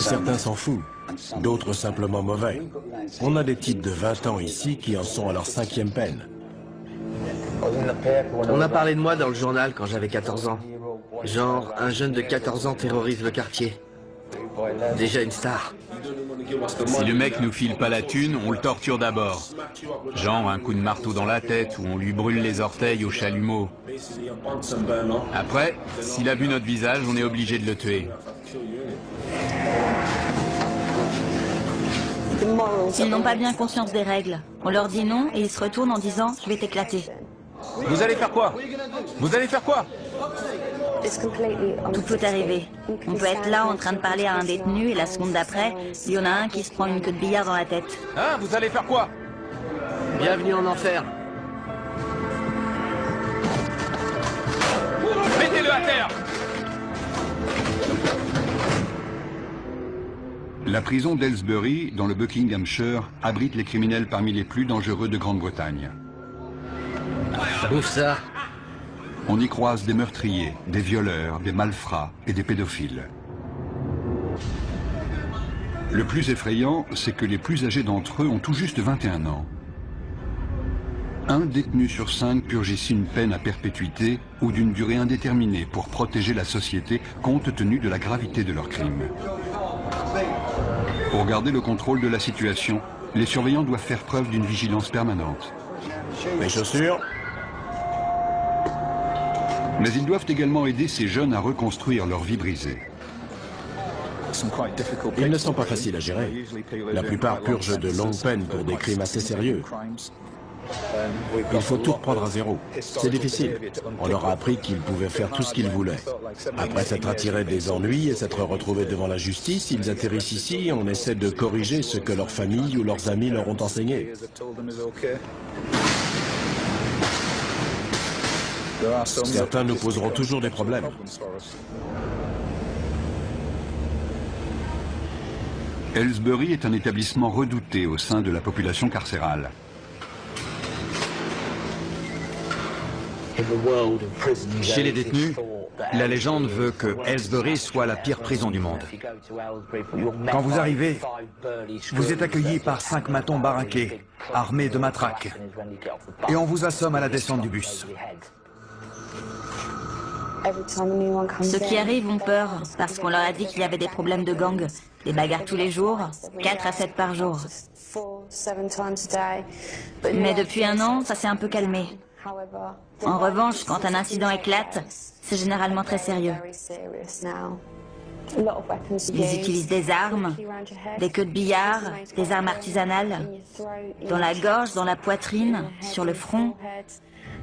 Certains s'en foutent, d'autres simplement mauvais. On a des types de 20 ans ici qui en sont à leur 5e peine. On a parlé de moi dans le journal quand j'avais 14 ans. Genre, un jeune de 14 ans terrorise le quartier. Déjà une star. Si le mec nous file pas la thune, on le torture d'abord. Genre un coup de marteau dans la tête ou on lui brûle les orteils au chalumeau. Après, s'il a vu notre visage, on est obligé de le tuer. Ils n'ont pas bien conscience des règles. On leur dit non et ils se retournent en disant « je vais t'éclater ». Vous allez faire quoi? Vous allez faire quoi? Tout peut arriver. On peut être là en train de parler à un détenu et la seconde d'après, il y en a un qui se prend une queue de billard dans la tête. Hein? Vous allez faire quoi? Bienvenue en enfer. Mettez-le à terre! La prison d'Aylesbury, dans le Buckinghamshire, abrite les criminels parmi les plus dangereux de Grande-Bretagne. Ouf ça. On y croise des meurtriers, des violeurs, des malfrats et des pédophiles. Le plus effrayant, c'est que les plus âgés d'entre eux ont tout juste 21 ans. Un détenu sur 5 purge ici une peine à perpétuité ou d'une durée indéterminée pour protéger la société compte tenu de la gravité de leurs crimes. Pour garder le contrôle de la situation, les surveillants doivent faire preuve d'une vigilance permanente. Les chaussures? Mais ils doivent également aider ces jeunes à reconstruire leur vie brisée. Ils ne sont pas faciles à gérer. La plupart purgent de longues peines pour des crimes assez sérieux. Il faut tout reprendre à zéro. C'est difficile. On leur a appris qu'ils pouvaient faire tout ce qu'ils voulaient. Après s'être attirés des ennuis et s'être retrouvés devant la justice, ils atterrissent ici et on essaie de corriger ce que leur famille ou leurs amis leur ont enseigné. Certains nous poseront toujours des problèmes. Aylesbury est un établissement redouté au sein de la population carcérale. Chez les détenus, la légende veut que Aylesbury soit la pire prison du monde. Quand vous arrivez, vous êtes accueilli par 5 matons baraqués, armés de matraques, et on vous assomme à la descente du bus. Ceux qui arrivent ont peur parce qu'on leur a dit qu'il y avait des problèmes de gang, des bagarres tous les jours, 4 à 7 par jour. Mais depuis un an, ça s'est un peu calmé. En revanche, quand un incident éclate, c'est généralement très sérieux. Ils utilisent des armes, des queues de billard, des armes artisanales, dans la gorge, dans la poitrine, sur le front.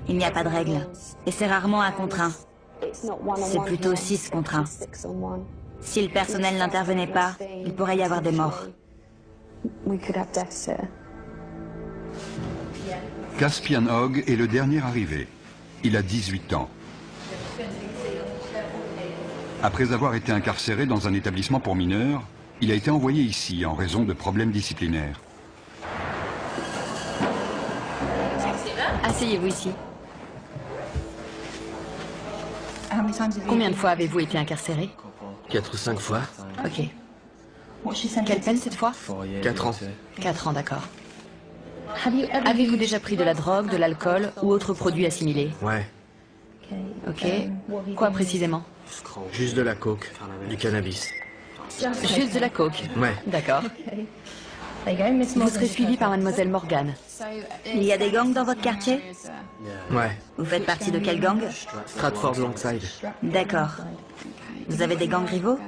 Il n'y a pas de règle. Et c'est rarement 1 contre 1. C'est plutôt 6 contre 1. Si le personnel n'intervenait pas, il pourrait y avoir des morts. Caspian Hogg est le dernier arrivé. Il a 18 ans. Après avoir été incarcéré dans un établissement pour mineurs, il a été envoyé ici en raison de problèmes disciplinaires. Asseyez-vous ici. Combien de fois avez-vous été incarcéré? 4 ou 5 fois. Ok. Quelle peine cette fois? 4 ans. 4 ans, d'accord. Avez-vous déjà pris de la drogue, de l'alcool ou autre produit assimilé? Ouais. Ok. Quoi précisément? Juste de la coke, du cannabis. Juste de la coke? Ouais. D'accord. Vous serez suivi par mademoiselle Morgan. Il y a des gangs dans votre quartier? Ouais. Vous faites partie de quel gang? Stratford Longside. D'accord. Vous avez des gangs rivaux?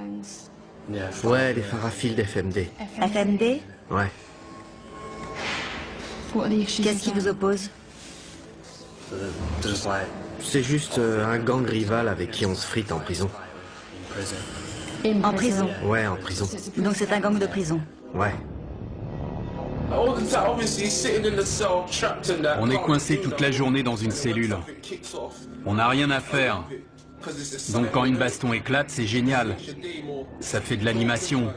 Ouais, les Farafil d'FMD. FMD? Ouais. Qu'est-ce qui vous oppose? C'est juste un gang rival avec qui on se frite en prison. En prison? Ouais, en prison. Donc c'est un gang de prison? Ouais. On est coincé toute la journée dans une cellule. On n'a rien à faire. Donc quand une baston éclate, c'est génial. Ça fait de l'animation.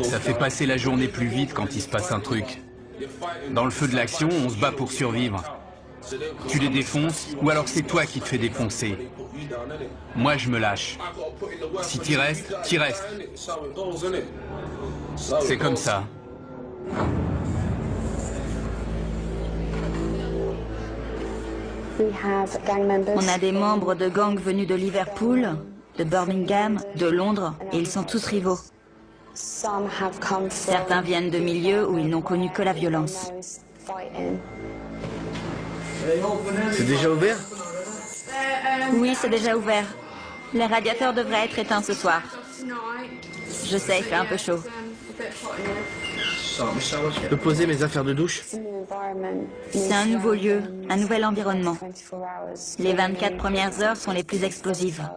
Ça fait passer la journée plus vite quand il se passe un truc. Dans le feu de l'action, on se bat pour survivre. Tu les défonces, ou alors c'est toi qui te fais défoncer. Moi, je me lâche. Si t'y restes, t'y restes. C'est comme ça. On a des membres de gangs venus de Liverpool, de Birmingham, de Londres, et ils sont tous rivaux. Certains viennent de milieux où ils n'ont connu que la violence. C'est déjà ouvert? Oui, c'est déjà ouvert. Les radiateurs devraient être éteints ce soir. Je sais, il fait un peu chaud. Je peux poser mes affaires de douche? C'est un nouveau lieu, un nouvel environnement. Les 24 premières heures sont les plus explosives.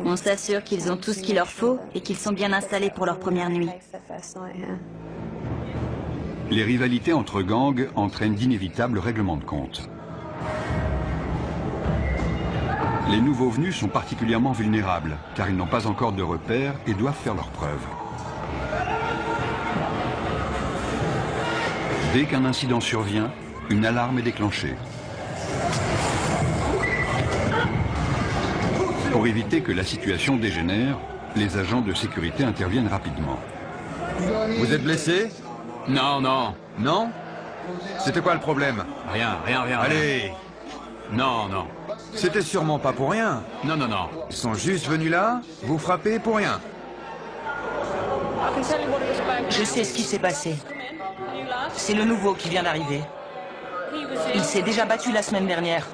On s'assure qu'ils ont tout ce qu'il leur faut et qu'ils sont bien installés pour leur première nuit. Les rivalités entre gangs entraînent d'inévitables règlements de compte. Les nouveaux venus sont particulièrement vulnérables, car ils n'ont pas encore de repères et doivent faire leurs preuves. Dès qu'un incident survient, une alarme est déclenchée. Pour éviter que la situation dégénère, les agents de sécurité interviennent rapidement. Vous êtes blessé? Non, non. Non? C'était quoi le problème? Rien. Allez! Non, non. C'était sûrement pas pour rien. Non. Ils sont juste venus là, vous frapper pour rien. Je sais ce qui s'est passé. C'est le nouveau qui vient d'arriver. Il s'est déjà battu la semaine dernière.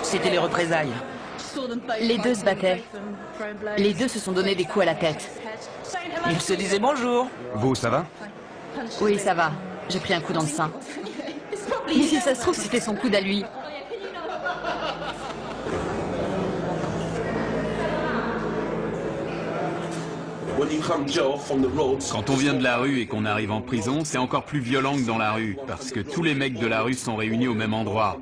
C'était les représailles. Les deux se battaient. Les deux se sont donné des coups à la tête. Ils se disaient bonjour. Vous, ça va? Oui, ça va. J'ai pris un coup dans le sein. Mais si ça se trouve, c'était son coude à lui. Quand on vient de la rue et qu'on arrive en prison, c'est encore plus violent que dans la rue, parce que tous les mecs de la rue sont réunis au même endroit.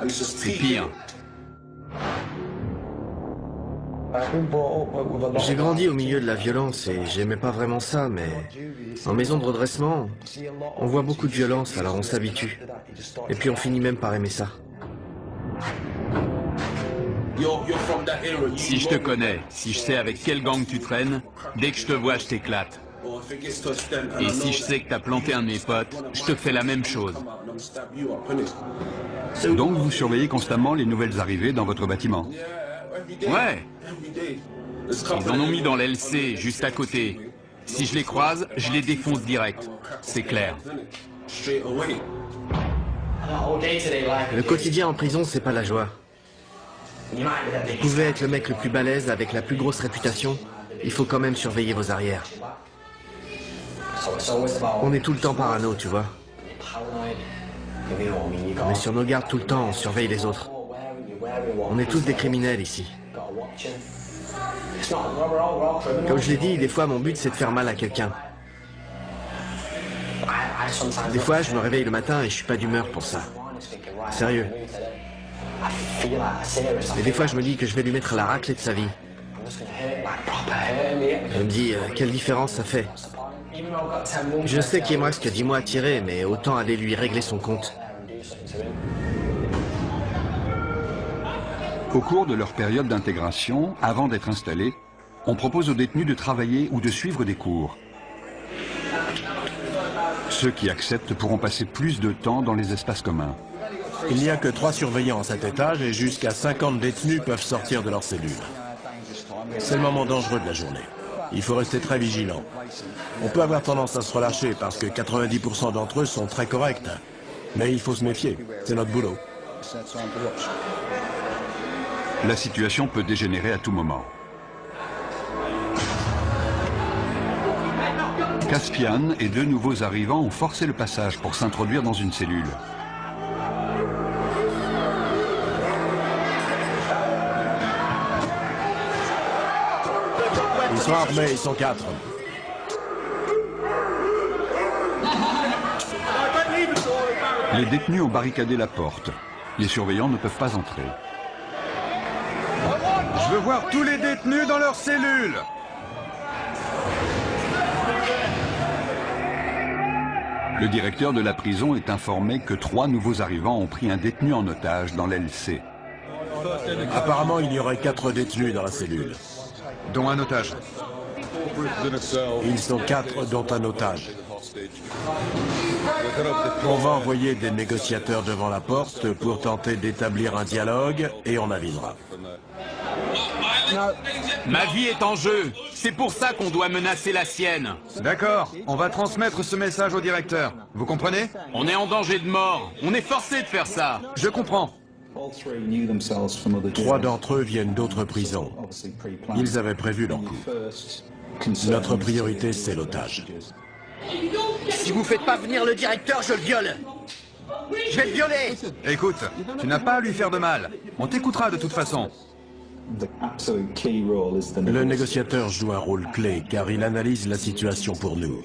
C'est pire. J'ai grandi au milieu de la violence et j'aimais pas vraiment ça, mais en maison de redressement, on voit beaucoup de violence, alors on s'habitue. Et puis on finit même par aimer ça. Si je te connais, si je sais avec quel gang tu traînes, dès que je te vois, je t'éclate. Et si je sais que t'as planté un de mes potes, je te fais la même chose. Donc vous surveillez constamment les nouvelles arrivées dans votre bâtiment. Ouais. Ils en ont mis dans l'LC, juste à côté. Si je les croise, je les défonce direct. C'est clair. Le quotidien en prison, c'est pas la joie. Vous pouvez être le mec le plus balèze avec la plus grosse réputation, il faut quand même surveiller vos arrières. On est tout le temps parano, tu vois. On est sur nos gardes tout le temps, on surveille les autres. On est tous des criminels ici. Comme je l'ai dit, des fois mon but c'est de faire mal à quelqu'un. Des fois je me réveille le matin et je suis pas d'humeur pour ça. Sérieux. Et des fois je me dis que je vais lui mettre la raclée de sa vie. Je me dis, quelle différence ça fait. Je sais qu'il me reste que 10 mois à tirer, mais autant aller lui régler son compte. Au cours de leur période d'intégration, avant d'être installés, on propose aux détenus de travailler ou de suivre des cours. Ceux qui acceptent pourront passer plus de temps dans les espaces communs. Il n'y a que 3 surveillants à cet étage et jusqu'à 50 détenus peuvent sortir de leur cellule. C'est le moment dangereux de la journée. Il faut rester très vigilant. On peut avoir tendance à se relâcher parce que 90% d'entre eux sont très corrects. Mais il faut se méfier, c'est notre boulot. La situation peut dégénérer à tout moment. Caspian et 2 nouveaux arrivants ont forcé le passage pour s'introduire dans une cellule. Ils sont armés, ils sont 4. Les détenus ont barricadé la porte. Les surveillants ne peuvent pas entrer. Je veux voir tous les détenus dans leur cellule. Le directeur de la prison est informé que 3 nouveaux arrivants ont pris un détenu en otage dans l'aile C. Apparemment, il y aurait 4 détenus dans la cellule. Dont un otage. Ils sont 4, dont un otage. On va envoyer des négociateurs devant la porte pour tenter d'établir un dialogue et on avisera. Ma vie est en jeu. C'est pour ça qu'on doit menacer la sienne. D'accord, on va transmettre ce message au directeur. Vous comprenez? On est en danger de mort. On est forcé de faire ça. Je comprends. 3 d'entre eux viennent d'autres prisons. Ils avaient prévu leur coup. Notre priorité, c'est l'otage. Si vous faites pas venir le directeur, je le viole. Je vais le violer. Écoute, tu n'as pas à lui faire de mal. On t'écoutera de toute façon. Le négociateur joue un rôle clé car il analyse la situation pour nous.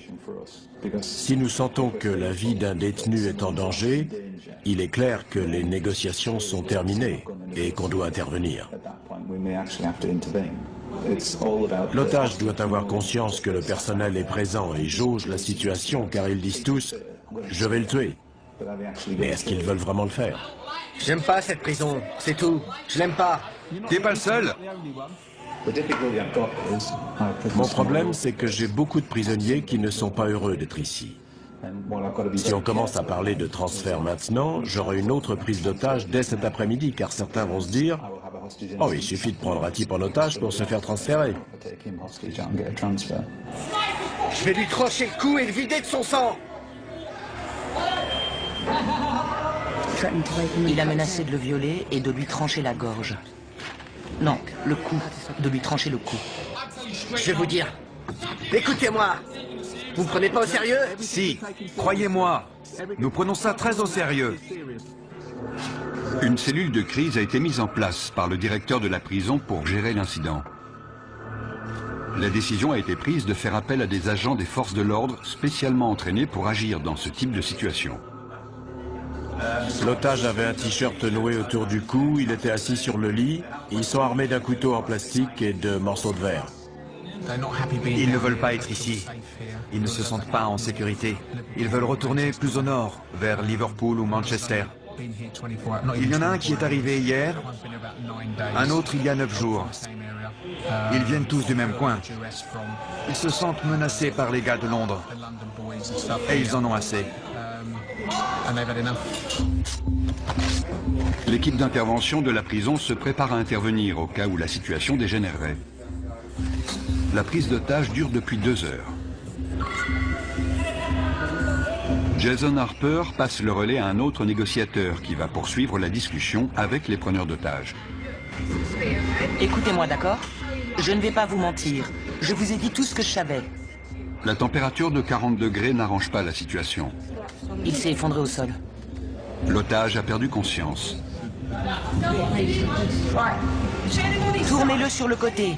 Si nous sentons que la vie d'un détenu est en danger, il est clair que les négociations sont terminées et qu'on doit intervenir. L'otage doit avoir conscience que le personnel est présent et jauge la situation car ils disent tous « je vais le tuer ». Mais est-ce qu'ils veulent vraiment le faire? J'aime pas cette prison, c'est tout. Je l'aime pas. T'es pas le seul. Mon problème, c'est que j'ai beaucoup de prisonniers qui ne sont pas heureux d'être ici. Si on commence à parler de transfert maintenant, j'aurai une autre prise d'otage dès cet après-midi, car certains vont se dire « Oh, il suffit de prendre un type en otage pour se faire transférer. » Je vais lui trancher le cou et le vider de son sang. Il a menacé de le violer et de lui trancher la gorge. Non, le cou. De lui trancher le cou. Je vais vous dire. Écoutez-moi. Vous me prenez pas au sérieux? Si, croyez-moi, nous prenons ça très au sérieux. Une cellule de crise a été mise en place par le directeur de la prison pour gérer l'incident. La décision a été prise de faire appel à des agents des forces de l'ordre spécialement entraînés pour agir dans ce type de situation. L'otage avait un t-shirt noué autour du cou, il était assis sur le lit, ils sont armés d'un couteau en plastique et de morceaux de verre. Ils ne veulent pas être ici. Ils ne se sentent pas en sécurité. Ils veulent retourner plus au nord, vers Liverpool ou Manchester. Il y en a un qui est arrivé hier, un autre il y a 9 jours. Ils viennent tous du même coin. Ils se sentent menacés par les gars de Londres. Et ils en ont assez. L'équipe d'intervention de la prison se prépare à intervenir au cas où la situation dégénérerait. La prise d'otage dure depuis 2 heures. Jason Harper passe le relais à un autre négociateur qui va poursuivre la discussion avec les preneurs d'otages. Écoutez-moi, d'accord? Je ne vais pas vous mentir. Je vous ai dit tout ce que je savais. La température de 40 degrés n'arrange pas la situation. Il s'est effondré au sol. L'otage a perdu conscience. Tournez-le sur le côté.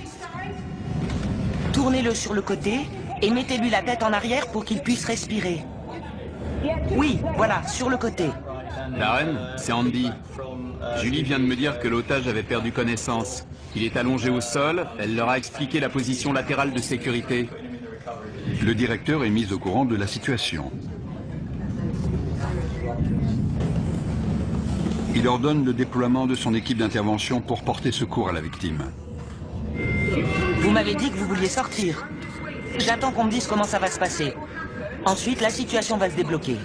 Tournez-le sur le côté et mettez-lui la tête en arrière pour qu'il puisse respirer. Oui, voilà, sur le côté. Darren, c'est Andy. Julie vient de me dire que l'otage avait perdu connaissance. Il est allongé au sol, elle leur a expliqué la position latérale de sécurité. Le directeur est mis au courant de la situation. Il ordonne le déploiement de son équipe d'intervention pour porter secours à la victime. Vous m'avez dit que vous vouliez sortir. J'attends qu'on me dise comment ça va se passer. Ensuite, la situation va se débloquer.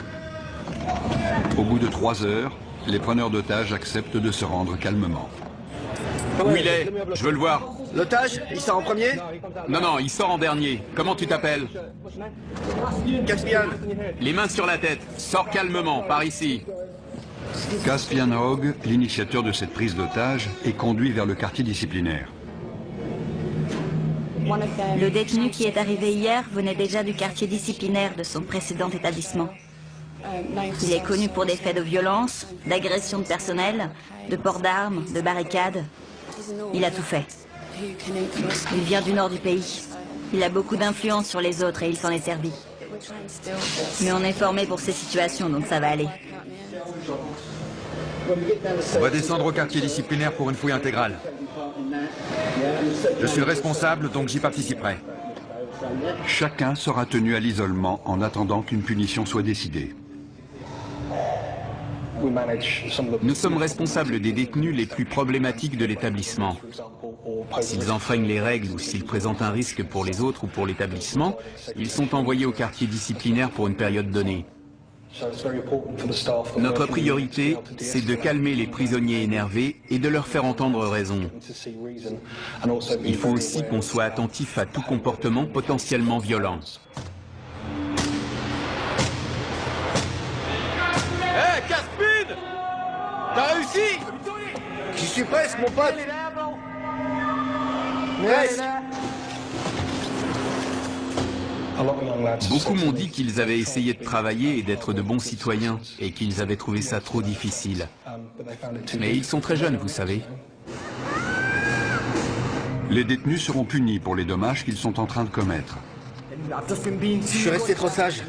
Au bout de 3 heures, les preneurs d'otages acceptent de se rendre calmement. Où il est? Je veux le voir. L'otage, il sort en premier? Non, il sort en dernier. Comment tu t'appelles? Caspian. Les mains sur la tête. Sors calmement, par ici. Caspian Hogg, l'initiateur de cette prise d'otage, est conduit vers le quartier disciplinaire. Le détenu qui est arrivé hier venait déjà du quartier disciplinaire de son précédent établissement. Il est connu pour des faits de violence, d'agression de personnel, de port d'armes, de barricades. Il a tout fait. Il vient du nord du pays. Il a beaucoup d'influence sur les autres et il s'en est servi. Mais on est formé pour ces situations, donc ça va aller. On va descendre au quartier disciplinaire pour une fouille intégrale. Je suis le responsable, donc j'y participerai. Chacun sera tenu à l'isolement en attendant qu'une punition soit décidée. Nous sommes responsables des détenus les plus problématiques de l'établissement. S'ils enfreignent les règles ou s'ils présentent un risque pour les autres ou pour l'établissement, ils sont envoyés au quartier disciplinaire pour une période donnée. Notre priorité, c'est de calmer les prisonniers énervés et de leur faire entendre raison. Il faut aussi qu'on soit attentif à tout comportement potentiellement violent. Hé, Caspid! T'as réussi? J'y suis presque, mon pote! Presque! Beaucoup m'ont dit qu'ils avaient essayé de travailler et d'être de bons citoyens, et qu'ils avaient trouvé ça trop difficile. Mais ils sont très jeunes, vous savez. Les détenus seront punis pour les dommages qu'ils sont en train de commettre. Je suis resté trop sage.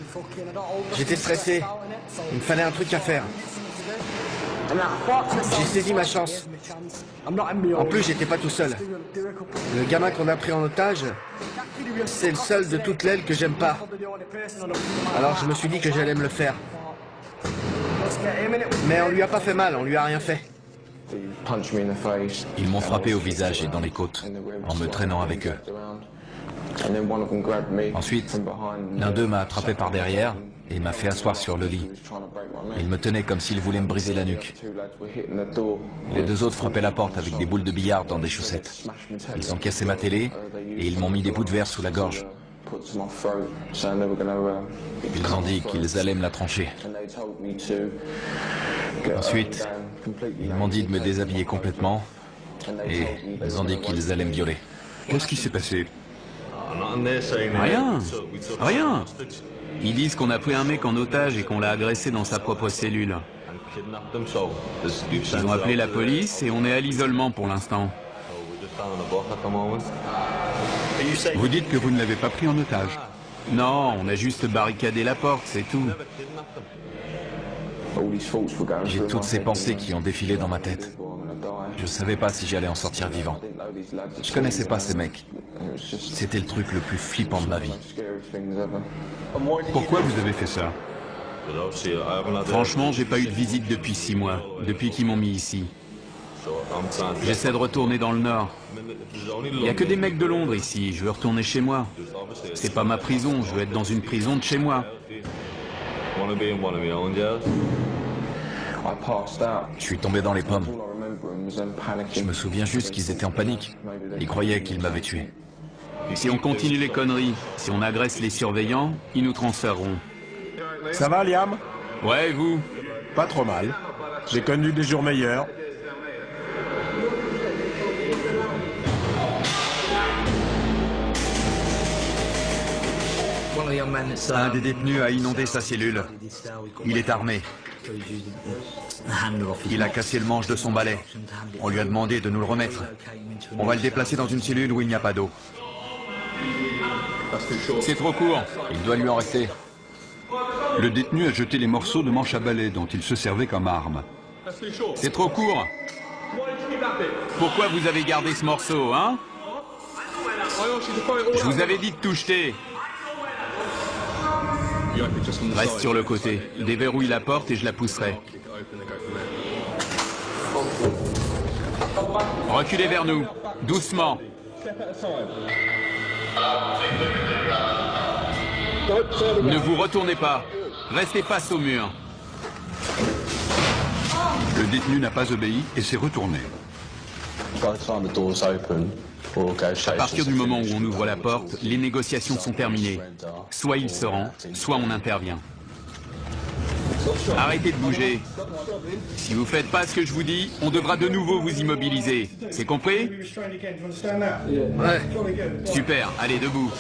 J'étais stressé. Il me fallait un truc à faire. J'ai saisi ma chance. En plus, j'étais pas tout seul. Le gamin qu'on a pris en otage, c'est le seul de toute l'aile que j'aime pas. Alors je me suis dit que j'allais me le faire. Mais on lui a pas fait mal, on lui a rien fait. Ils m'ont frappé au visage et dans les côtes, en me traînant avec eux. Ensuite, l'un d'eux m'a attrapé par derrière et m'a fait asseoir sur le lit. Il me tenait comme s'il voulait me briser la nuque. Les deux autres frappaient la porte avec des boules de billard dans des chaussettes. Ils ont cassé ma télé et ils m'ont mis des bouts de verre sous la gorge. Ils ont dit qu'ils allaient me la trancher. Ensuite, ils m'ont dit de me déshabiller complètement et ils ont dit qu'ils allaient me violer. Qu'est-ce qui s'est passé? Rien, rien. Ils disent qu'on a pris un mec en otage et qu'on l'a agressé dans sa propre cellule. Ils ont appelé la police et on est à l'isolement pour l'instant. Vous dites que vous ne l'avez pas pris en otage? Non, on a juste barricadé la porte, c'est tout. J'ai toutes ces pensées qui ont défilé dans ma tête. Je ne savais pas si j'allais en sortir vivant. Je connaissais pas ces mecs. C'était le truc le plus flippant de ma vie. Pourquoi vous avez fait ça? Franchement, j'ai pas eu de visite depuis 6 mois, depuis qu'ils m'ont mis ici. J'essaie de retourner dans le Nord. Il n'y a que des mecs de Londres ici, je veux retourner chez moi. C'est pas ma prison, je veux être dans une prison de chez moi. Je suis tombé dans les pommes. Je me souviens juste qu'ils étaient en panique. Ils croyaient qu'ils m'avaient tué. Si on continue les conneries, si on agresse les surveillants, ils nous transféreront. Ça va, Liam? Ouais, et vous? Pas trop mal. J'ai connu des jours meilleurs. Un des détenus a inondé sa cellule. Il est armé. Il a cassé le manche de son balai. On lui a demandé de nous le remettre. On va le déplacer dans une cellule où il n'y a pas d'eau. C'est trop court. Il doit lui en rester. Le détenu a jeté les morceaux de manche à balai dont il se servait comme arme. C'est trop court. Pourquoi vous avez gardé ce morceau, hein? Je vous avais dit de tout jeter. Reste sur le côté. Déverrouille la porte et je la pousserai. Reculez vers nous. Doucement. Ne vous retournez pas. Restez face au mur. Le détenu n'a pas obéi et s'est retourné. À partir du moment où on ouvre la porte, les négociations sont terminées. Soit il se rend, soit on intervient. Arrêtez de bouger. Si vous faites pas ce que je vous dis, on devra de nouveau vous immobiliser. C'est compris? Ouais. Super, allez, debout.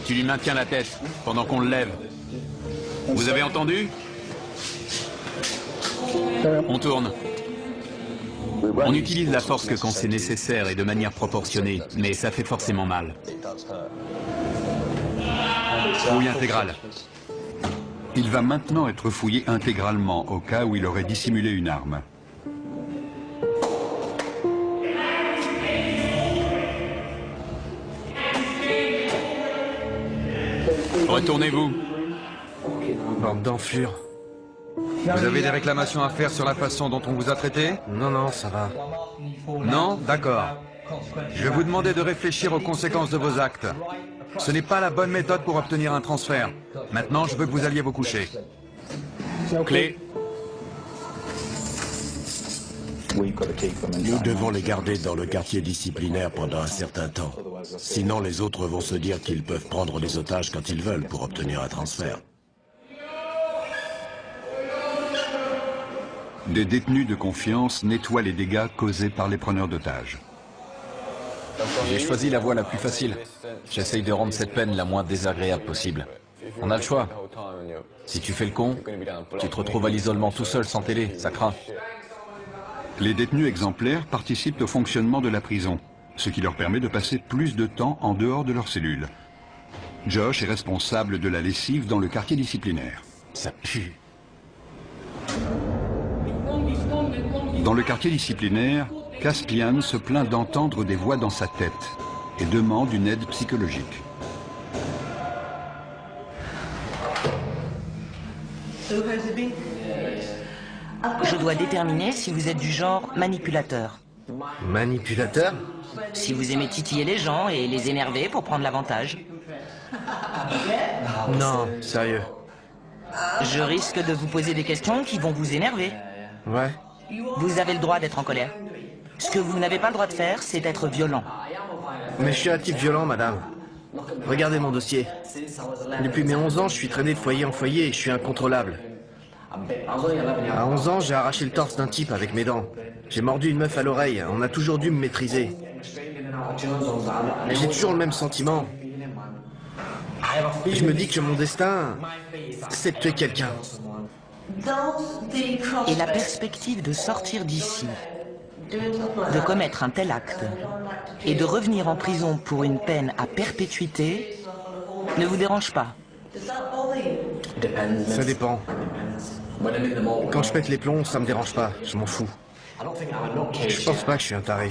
Tu lui maintiens la tête pendant qu'on le lève. Vous avez entendu? On tourne. On utilise la force que quand c'est nécessaire et de manière proportionnée, mais ça fait forcément mal. Fouille intégrale. Il va maintenant être fouillé intégralement au cas où il aurait dissimulé une arme. Retournez-vous. Bande d'enflures. Vous avez des réclamations à faire sur la façon dont on vous a traité? Non, non, ça va. Non? D'accord. Je vais vous demander de réfléchir aux conséquences de vos actes. Ce n'est pas la bonne méthode pour obtenir un transfert. Maintenant, je veux que vous alliez vous coucher. Clé. Nous devons les garder dans le quartier disciplinaire pendant un certain temps. Sinon, les autres vont se dire qu'ils peuvent prendre des otages quand ils veulent pour obtenir un transfert. Des détenus de confiance nettoient les dégâts causés par les preneurs d'otages. J'ai choisi la voie la plus facile. J'essaye de rendre cette peine la moins désagréable possible. On a le choix. Si tu fais le con, tu te retrouves à l'isolement tout seul sans télé, ça craint. Les détenus exemplaires participent au fonctionnement de la prison, ce qui leur permet de passer plus de temps en dehors de leur cellule. Josh est responsable de la lessive dans le quartier disciplinaire. Ça pue. Dans le quartier disciplinaire, Caspian se plaint d'entendre des voix dans sa tête et demande une aide psychologique. Je dois déterminer si vous êtes du genre manipulateur. Manipulateur? Si vous aimez titiller les gens et les énerver pour prendre l'avantage. Non, sérieux. Je risque de vous poser des questions qui vont vous énerver. Ouais. Vous avez le droit d'être en colère. Ce que vous n'avez pas le droit de faire, c'est être violent. Mais je suis un type violent, madame. Regardez mon dossier. Depuis mes 11 ans, je suis traîné de foyer en foyer et je suis incontrôlable. À 11 ans, j'ai arraché le torse d'un type avec mes dents. J'ai mordu une meuf à l'oreille. On a toujours dû me maîtriser. J'ai toujours le même sentiment. Et je me dis que mon destin, c'est de tuer quelqu'un. Et la perspective de sortir d'ici, de commettre un tel acte, et de revenir en prison pour une peine à perpétuité, ne vous dérange pas? Ça dépend. Quand je pète les plombs, ça me dérange pas, je m'en fous. Je pense pas que je suis un taré.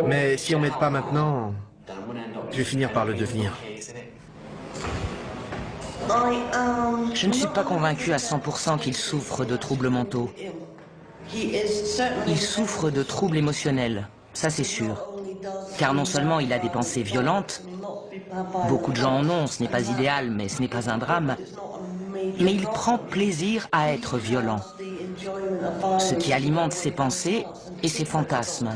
Mais si on m'aide pas maintenant, je vais finir par le devenir. Je ne suis pas convaincu à 100% qu'il souffre de troubles mentaux. Il souffre de troubles émotionnels, ça c'est sûr. Car non seulement il a des pensées violentes, beaucoup de gens en ont, ce n'est pas idéal, mais ce n'est pas un drame, mais il prend plaisir à être violent, ce qui alimente ses pensées et ses fantasmes.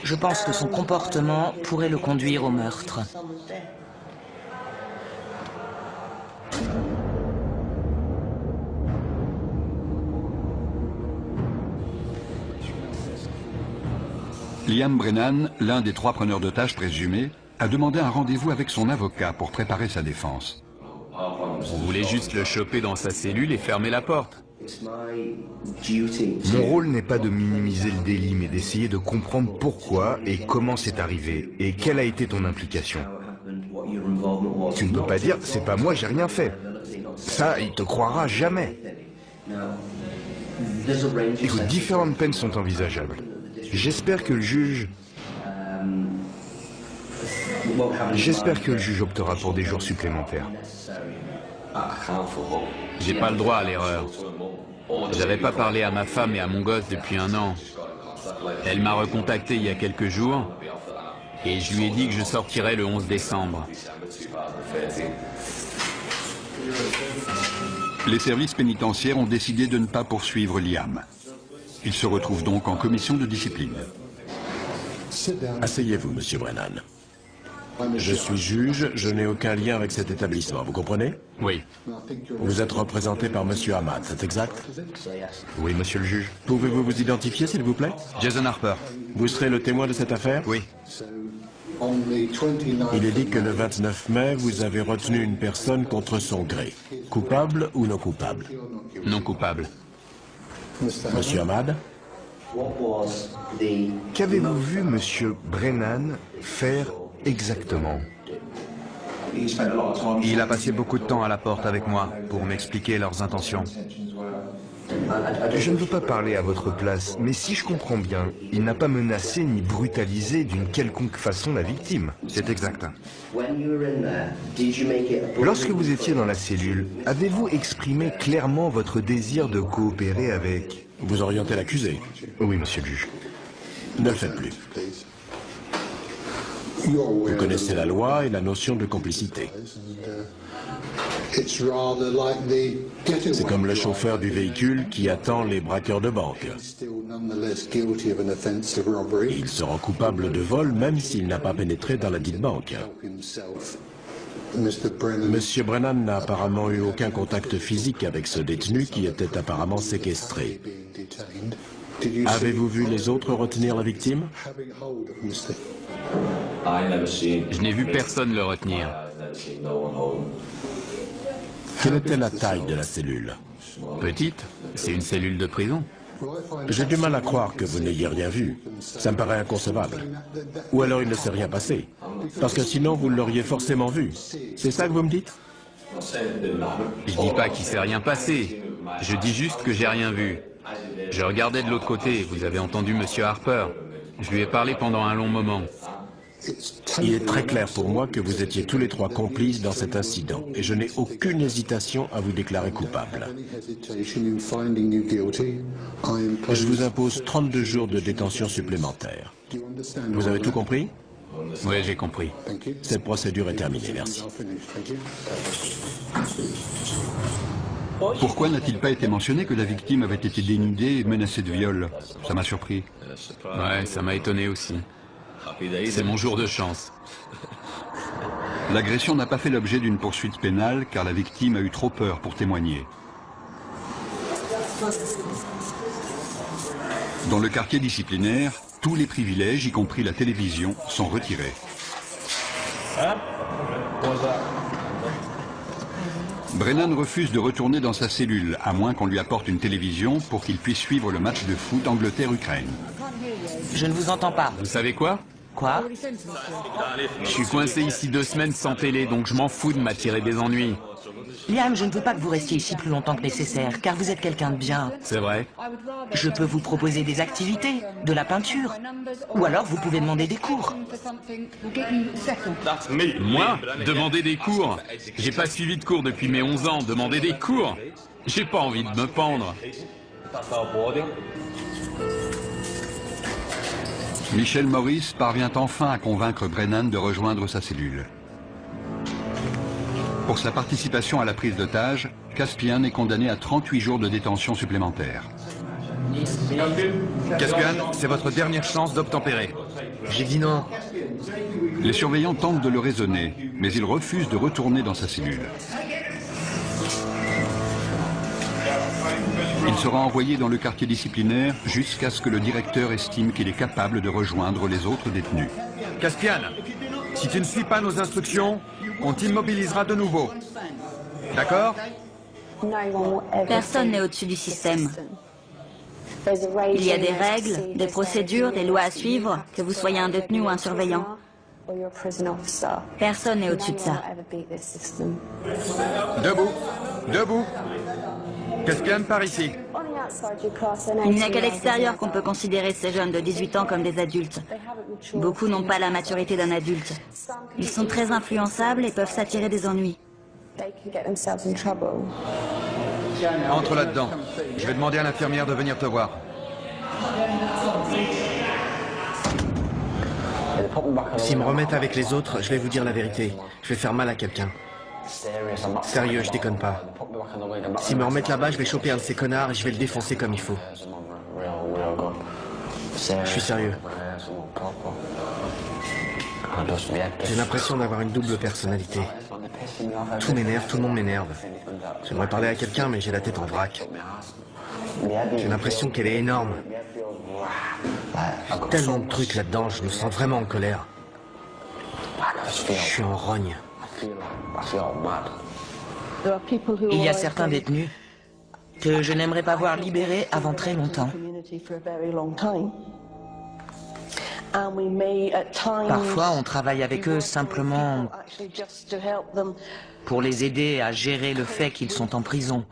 Je pense que son comportement pourrait le conduire au meurtre. Liam Brennan, l'un des 3 preneurs d'otages présumés, a demandé un rendez-vous avec son avocat pour préparer sa défense. Vous voulez juste le choper dans sa cellule et fermer la porte. Mon rôle n'est pas de minimiser le délit, mais d'essayer de comprendre pourquoi et comment c'est arrivé, et quelle a été ton implication. Tu ne peux pas dire, c'est pas moi, j'ai rien fait. Ça, il te croira jamais. Écoute, différentes peines sont envisageables. J'espère que le juge optera pour des jours supplémentaires. J'ai pas le droit à l'erreur. J'avais pas parlé à ma femme et à mon gosse depuis 1 an. Elle m'a recontacté il y a quelques jours et je lui ai dit que je sortirais le 11 décembre. Les services pénitentiaires ont décidé de ne pas poursuivre Liam. Il se retrouve donc en commission de discipline. Asseyez-vous, monsieur Brennan. Je suis juge, je n'ai aucun lien avec cet établissement, vous comprenez? Oui. Vous êtes représenté par monsieur Ahmad, c'est exact? Oui, monsieur le juge. Pouvez-vous vous identifier, s'il vous plaît? Jason Harper. Vous serez le témoin de cette affaire? Oui. Il est dit que le 29 mai, vous avez retenu une personne contre son gré. Coupable ou non coupable? Non coupable. Monsieur Ahmad? Qu'avez-vous vu monsieur Brennan faire exactement? Il a passé beaucoup de temps à la porte avec moi pour m'expliquer leurs intentions. Je ne veux pas parler à votre place, mais si je comprends bien, il n'a pas menacé ni brutalisé d'une quelconque façon la victime. C'est exact. Lorsque vous étiez dans la cellule, avez-vous exprimé clairement votre désir de coopérer avec... Vous orientez l'accusé. Oui, monsieur le juge. Ne le faites plus. Vous connaissez la loi et la notion de complicité. C'est comme le chauffeur du véhicule qui attend les braqueurs de banque. Il se rend coupable de vol même s'il n'a pas pénétré dans la dite banque. Monsieur Brennan n'a apparemment eu aucun contact physique avec ce détenu qui était apparemment séquestré. Avez-vous vu les autres retenir la victime? Je n'ai vu personne le retenir. Quelle était la taille de la cellule? Petite, c'est une cellule de prison. J'ai du mal à croire que vous n'ayez rien vu. Ça me paraît inconcevable. Ou alors il ne s'est rien passé. Parce que sinon vous l'auriez forcément vu. C'est ça que vous me dites? Je dis pas qu'il s'est rien passé. Je dis juste que j'ai rien vu. Je regardais de l'autre côté, vous avez entendu Monsieur Harper. Je lui ai parlé pendant un long moment. Il est très clair pour moi que vous étiez tous les trois complices dans cet incident et je n'ai aucune hésitation à vous déclarer coupable. Je vous impose 32 jours de détention supplémentaire. Vous avez tout compris? Oui, j'ai compris. Cette procédure est terminée, merci. Pourquoi n'a-t-il pas été mentionné que la victime avait été dénudée et menacée de viol? Ça m'a surpris. Ouais, ça m'a étonné aussi. C'est mon jour de chance. L'agression n'a pas fait l'objet d'une poursuite pénale car la victime a eu trop peur pour témoigner. Dans le quartier disciplinaire, tous les privilèges, y compris la télévision, sont retirés. Brennan refuse de retourner dans sa cellule, à moins qu'on lui apporte une télévision pour qu'il puisse suivre le match de foot Angleterre-Ukraine. Je ne vous entends pas. Vous savez quoi? Quoi? Je suis coincé ici 2 semaines sans télé, donc je m'en fous de m'attirer des ennuis. Liam, je ne veux pas que vous restiez ici plus longtemps que nécessaire, car vous êtes quelqu'un de bien. C'est vrai. Je peux vous proposer des activités, de la peinture, ou alors vous pouvez demander des cours. Moi? Demander des cours? J'ai pas suivi de cours depuis mes 11 ans, demander des cours? J'ai pas envie de me pendre. Michel Morris parvient enfin à convaincre Brennan de rejoindre sa cellule. Pour sa participation à la prise d'otage, Caspian est condamné à 38 jours de détention supplémentaire. Caspian, c'est votre dernière chance d'obtempérer. J'ai dit non. Les surveillants tentent de le raisonner, mais il refuse de retourner dans sa cellule. Il sera envoyé dans le quartier disciplinaire jusqu'à ce que le directeur estime qu'il est capable de rejoindre les autres détenus. Caspian, si tu ne suis pas nos instructions, on t'immobilisera de nouveau. D'accord? Personne n'est au-dessus du système. Il y a des règles, des procédures, des lois à suivre, que vous soyez un détenu ou un surveillant. Personne n'est au-dessus de ça. Debout, debout. Caspian, par ici. Il n'y a qu'à l'extérieur qu'on peut considérer ces jeunes de 18 ans comme des adultes. Beaucoup n'ont pas la maturité d'un adulte. Ils sont très influençables et peuvent s'attirer des ennuis. Entre là-dedans. Je vais demander à l'infirmière de venir te voir. S'ils me remettent avec les autres, je vais vous dire la vérité. Je vais faire mal à quelqu'un. Sérieux, je déconne pas. S'ils me remettent là-bas, je vais choper un de ces connards et je vais le défoncer comme il faut. Je suis sérieux. J'ai l'impression d'avoir une double personnalité. Tout m'énerve, tout le monde m'énerve. J'aimerais parler à quelqu'un, mais j'ai la tête en vrac. J'ai l'impression qu'elle est énorme. Tellement de trucs là-dedans, je me sens vraiment en colère. Je suis en rogne. Il y a certains détenus que je n'aimerais pas voir libérés avant très longtemps. Parfois, on travaille avec eux simplement pour les aider à gérer le fait qu'ils sont en prison.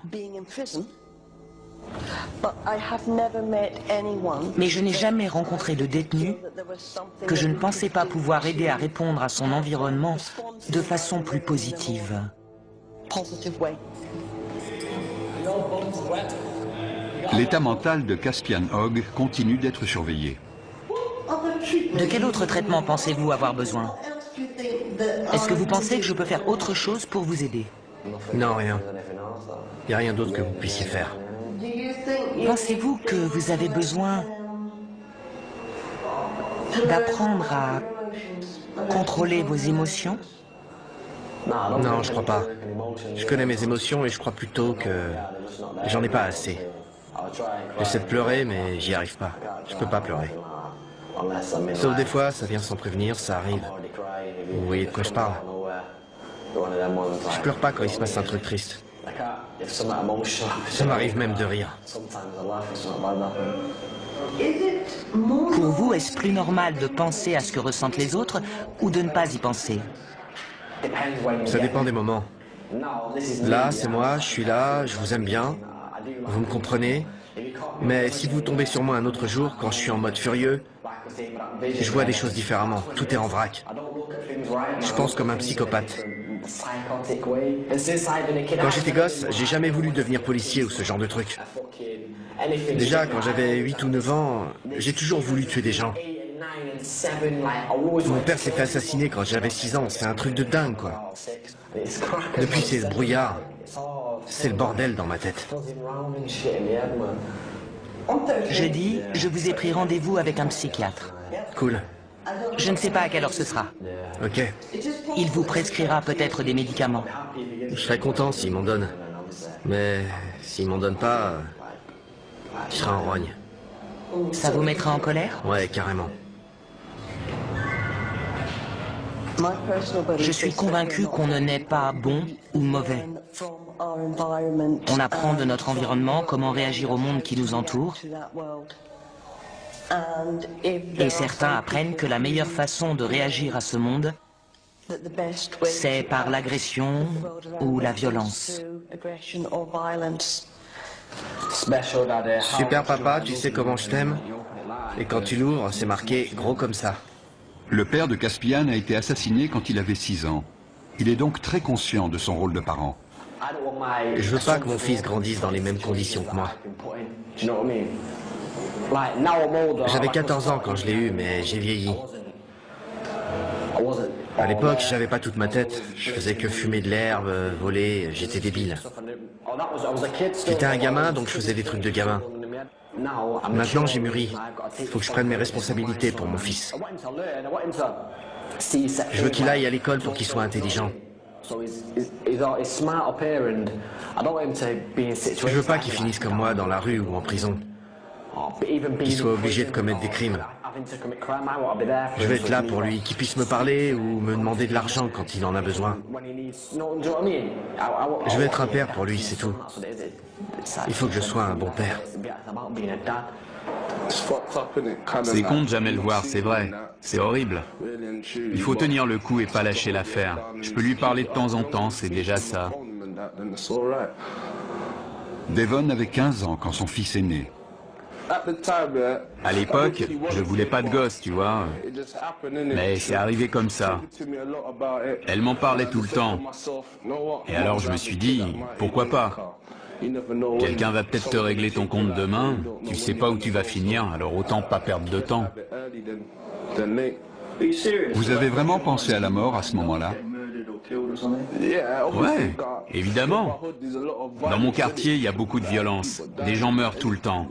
Mais je n'ai jamais rencontré de détenu que je ne pensais pas pouvoir aider à répondre à son environnement de façon plus positive. L'état mental de Caspian Hogg continue d'être surveillé. De quel autre traitement pensez-vous avoir besoin? Est-ce que vous pensez que je peux faire autre chose pour vous aider? Non, rien. Il n'y a rien d'autre que vous puissiez faire. Pensez-vous que vous avez besoin d'apprendre à contrôler vos émotions? Non, je crois pas. Je connais mes émotions et je crois plutôt que j'en ai pas assez. J'essaie de pleurer, mais j'y arrive pas. Je peux pas pleurer. Sauf des fois, ça vient sans prévenir, ça arrive. Vous voyez de quoi je parle? Je pleure pas quand il se passe un truc triste. Ça m'arrive même de rire. Pour vous, est-ce plus normal de penser à ce que ressentent les autres ou de ne pas y penser? Ça dépend des moments. Là, c'est moi, je suis là, je vous aime bien. Vous me comprenez? Mais si vous tombez sur moi un autre jour, quand je suis en mode furieux, je vois des choses différemment. Tout est en vrac. Je pense comme un psychopathe. Quand j'étais gosse, j'ai jamais voulu devenir policier ou ce genre de truc. Déjà, quand j'avais 8 ou 9 ans, j'ai toujours voulu tuer des gens. Mon père s'est fait assassiner quand j'avais 6 ans. C'est un truc de dingue, quoi. Depuis, c'est ce brouillard. C'est le bordel dans ma tête. Jeudi, je vous ai pris rendez-vous avec un psychiatre. Cool. Je ne sais pas à quelle heure ce sera. Ok. Il vous prescrira peut-être des médicaments. Je serais content s'il m'en donne. Mais s'il m'en donne pas, je serai en rogne. Ça vous mettra en colère? Ouais, carrément. Je suis convaincu qu'on ne naît pas bon ou mauvais. On apprend de notre environnement comment réagir au monde qui nous entoure. Et certains apprennent que la meilleure façon de réagir à ce monde, c'est par l'agression ou la violence. Super papa, tu sais comment je t'aime? Et quand tu l'ouvres, c'est marqué gros comme ça. Le père de Caspian a été assassiné quand il avait 6 ans. Il est donc très conscient de son rôle de parent. Je veux pas que mon fils grandisse dans les mêmes conditions que moi. J'avais 14 ans quand je l'ai eu, mais j'ai vieilli. À l'époque, j'avais pas toute ma tête. Je faisais que fumer de l'herbe, voler, j'étais débile. J'étais un gamin, donc je faisais des trucs de gamin. Maintenant, j'ai mûri. Il faut que je prenne mes responsabilités pour mon fils. Je veux qu'il aille à l'école pour qu'il soit intelligent. Je veux pas qu'il finisse comme moi dans la rue ou en prison. Qu'il soit obligé de commettre des crimes. Je vais être là pour lui, qu'il puisse me parler ou me demander de l'argent quand il en a besoin. Je vais être un père pour lui, c'est tout. Il faut que je sois un bon père. C'est con de jamais le voir, c'est vrai. C'est horrible. Il faut tenir le coup et pas lâcher l'affaire. Je peux lui parler de temps en temps, c'est déjà ça. Devon avait 15 ans quand son fils est né. À l'époque, je voulais pas de gosse, tu vois. Mais c'est arrivé comme ça. Elle m'en parlait tout le temps. Et alors je me suis dit, pourquoi pas? Quelqu'un va peut-être te régler ton compte demain. Tu sais pas où tu vas finir, alors autant pas perdre de temps. Vous avez vraiment pensé à la mort à ce moment-là? Ouais, évidemment. Dans mon quartier, il y a beaucoup de violence. Des gens meurent tout le temps.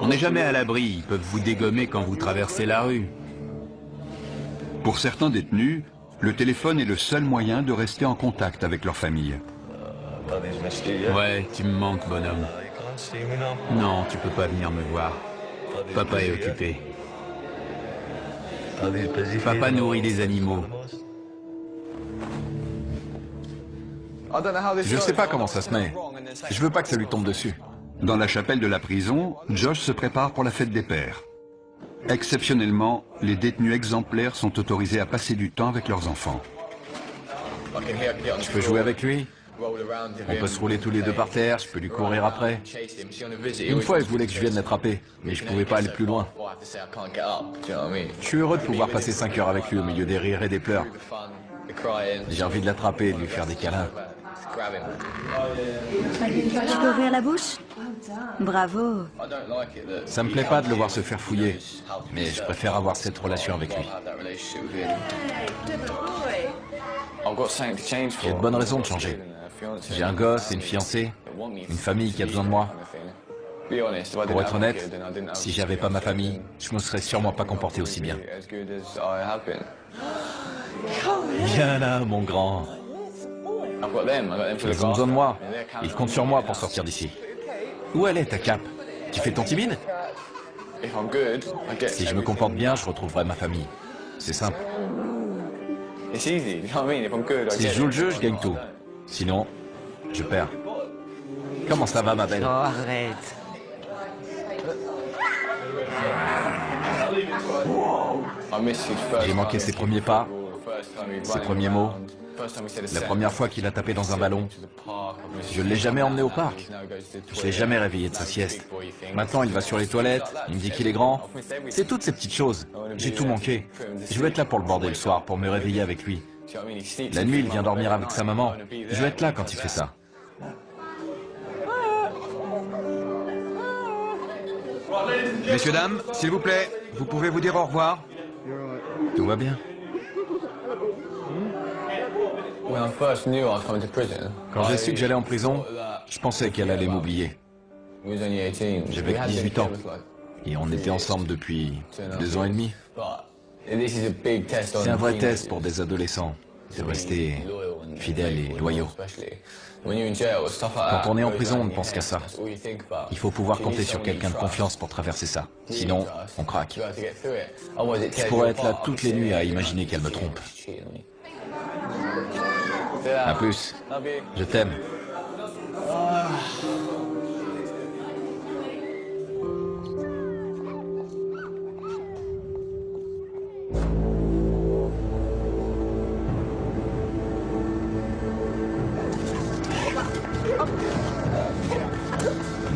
On n'est jamais à l'abri, ils peuvent vous dégommer quand vous traversez la rue. Pour certains détenus, le téléphone est le seul moyen de rester en contact avec leur famille. Ouais, tu me manques, bonhomme. Non, tu peux pas venir me voir. Papa est occupé. Papa nourrit des animaux. Je sais pas comment ça se met. Je veux pas que ça lui tombe dessus. Dans la chapelle de la prison, Josh se prépare pour la fête des pères. Exceptionnellement, les détenus exemplaires sont autorisés à passer du temps avec leurs enfants. Je peux jouer avec lui? On peut se rouler tous les deux par terre, je peux lui courir après. Une fois, il voulait que je vienne l'attraper, mais je pouvais pas aller plus loin. Je suis heureux de pouvoir passer 5 heures avec lui au milieu des rires et des pleurs. J'ai envie de l'attraper et de lui faire des câlins. Tu peux ouvrir la bouche? Bravo. Ça me plaît pas de le voir se faire fouiller, mais je préfère avoir cette relation avec lui. J'ai de bonnes raisons de changer. J'ai un gosse et une fiancée, une famille qui a besoin de moi. Pour être honnête, si j'avais pas ma famille, je me serais sûrement pas comporté aussi bien. Viens là, mon grand. Ils ont besoin de moi. Ils comptent sur moi pour sortir d'ici. Où elle est, ta cape? Tu fais ton timide? Si je me comporte bien, je retrouverai ma famille. C'est simple. Si je joue le jeu, je gagne tout. Sinon, je perds. Comment ça va, ma belle? Oh, arrête. J'ai manqué ses premiers pas, ses premiers mots. La première fois qu'il a tapé dans un ballon, je ne l'ai jamais emmené au parc. Je ne l'ai jamais réveillé de sa sieste. Maintenant, il va sur les toilettes, il me dit qu'il est grand. C'est toutes ces petites choses. J'ai tout manqué. Je veux être là pour le border le soir, pour me réveiller avec lui. La nuit, il vient dormir avec sa maman. Je veux être là quand il fait ça. Messieurs, dames, s'il vous plaît, vous pouvez vous dire au revoir? Tout va bien. Quand j'ai su que j'allais en prison, je pensais qu'elle allait m'oublier. J'avais 18 ans. Et on était ensemble depuis 2 ans et demi. C'est un vrai test pour des adolescents, de rester fidèles et loyaux. Quand on est en prison, on ne pense qu'à ça. Il faut pouvoir compter sur quelqu'un de confiance pour traverser ça. Sinon, on craque. Je pourrais être là toutes les nuits à imaginer qu'elle me trompe. À plus. Je t'aime.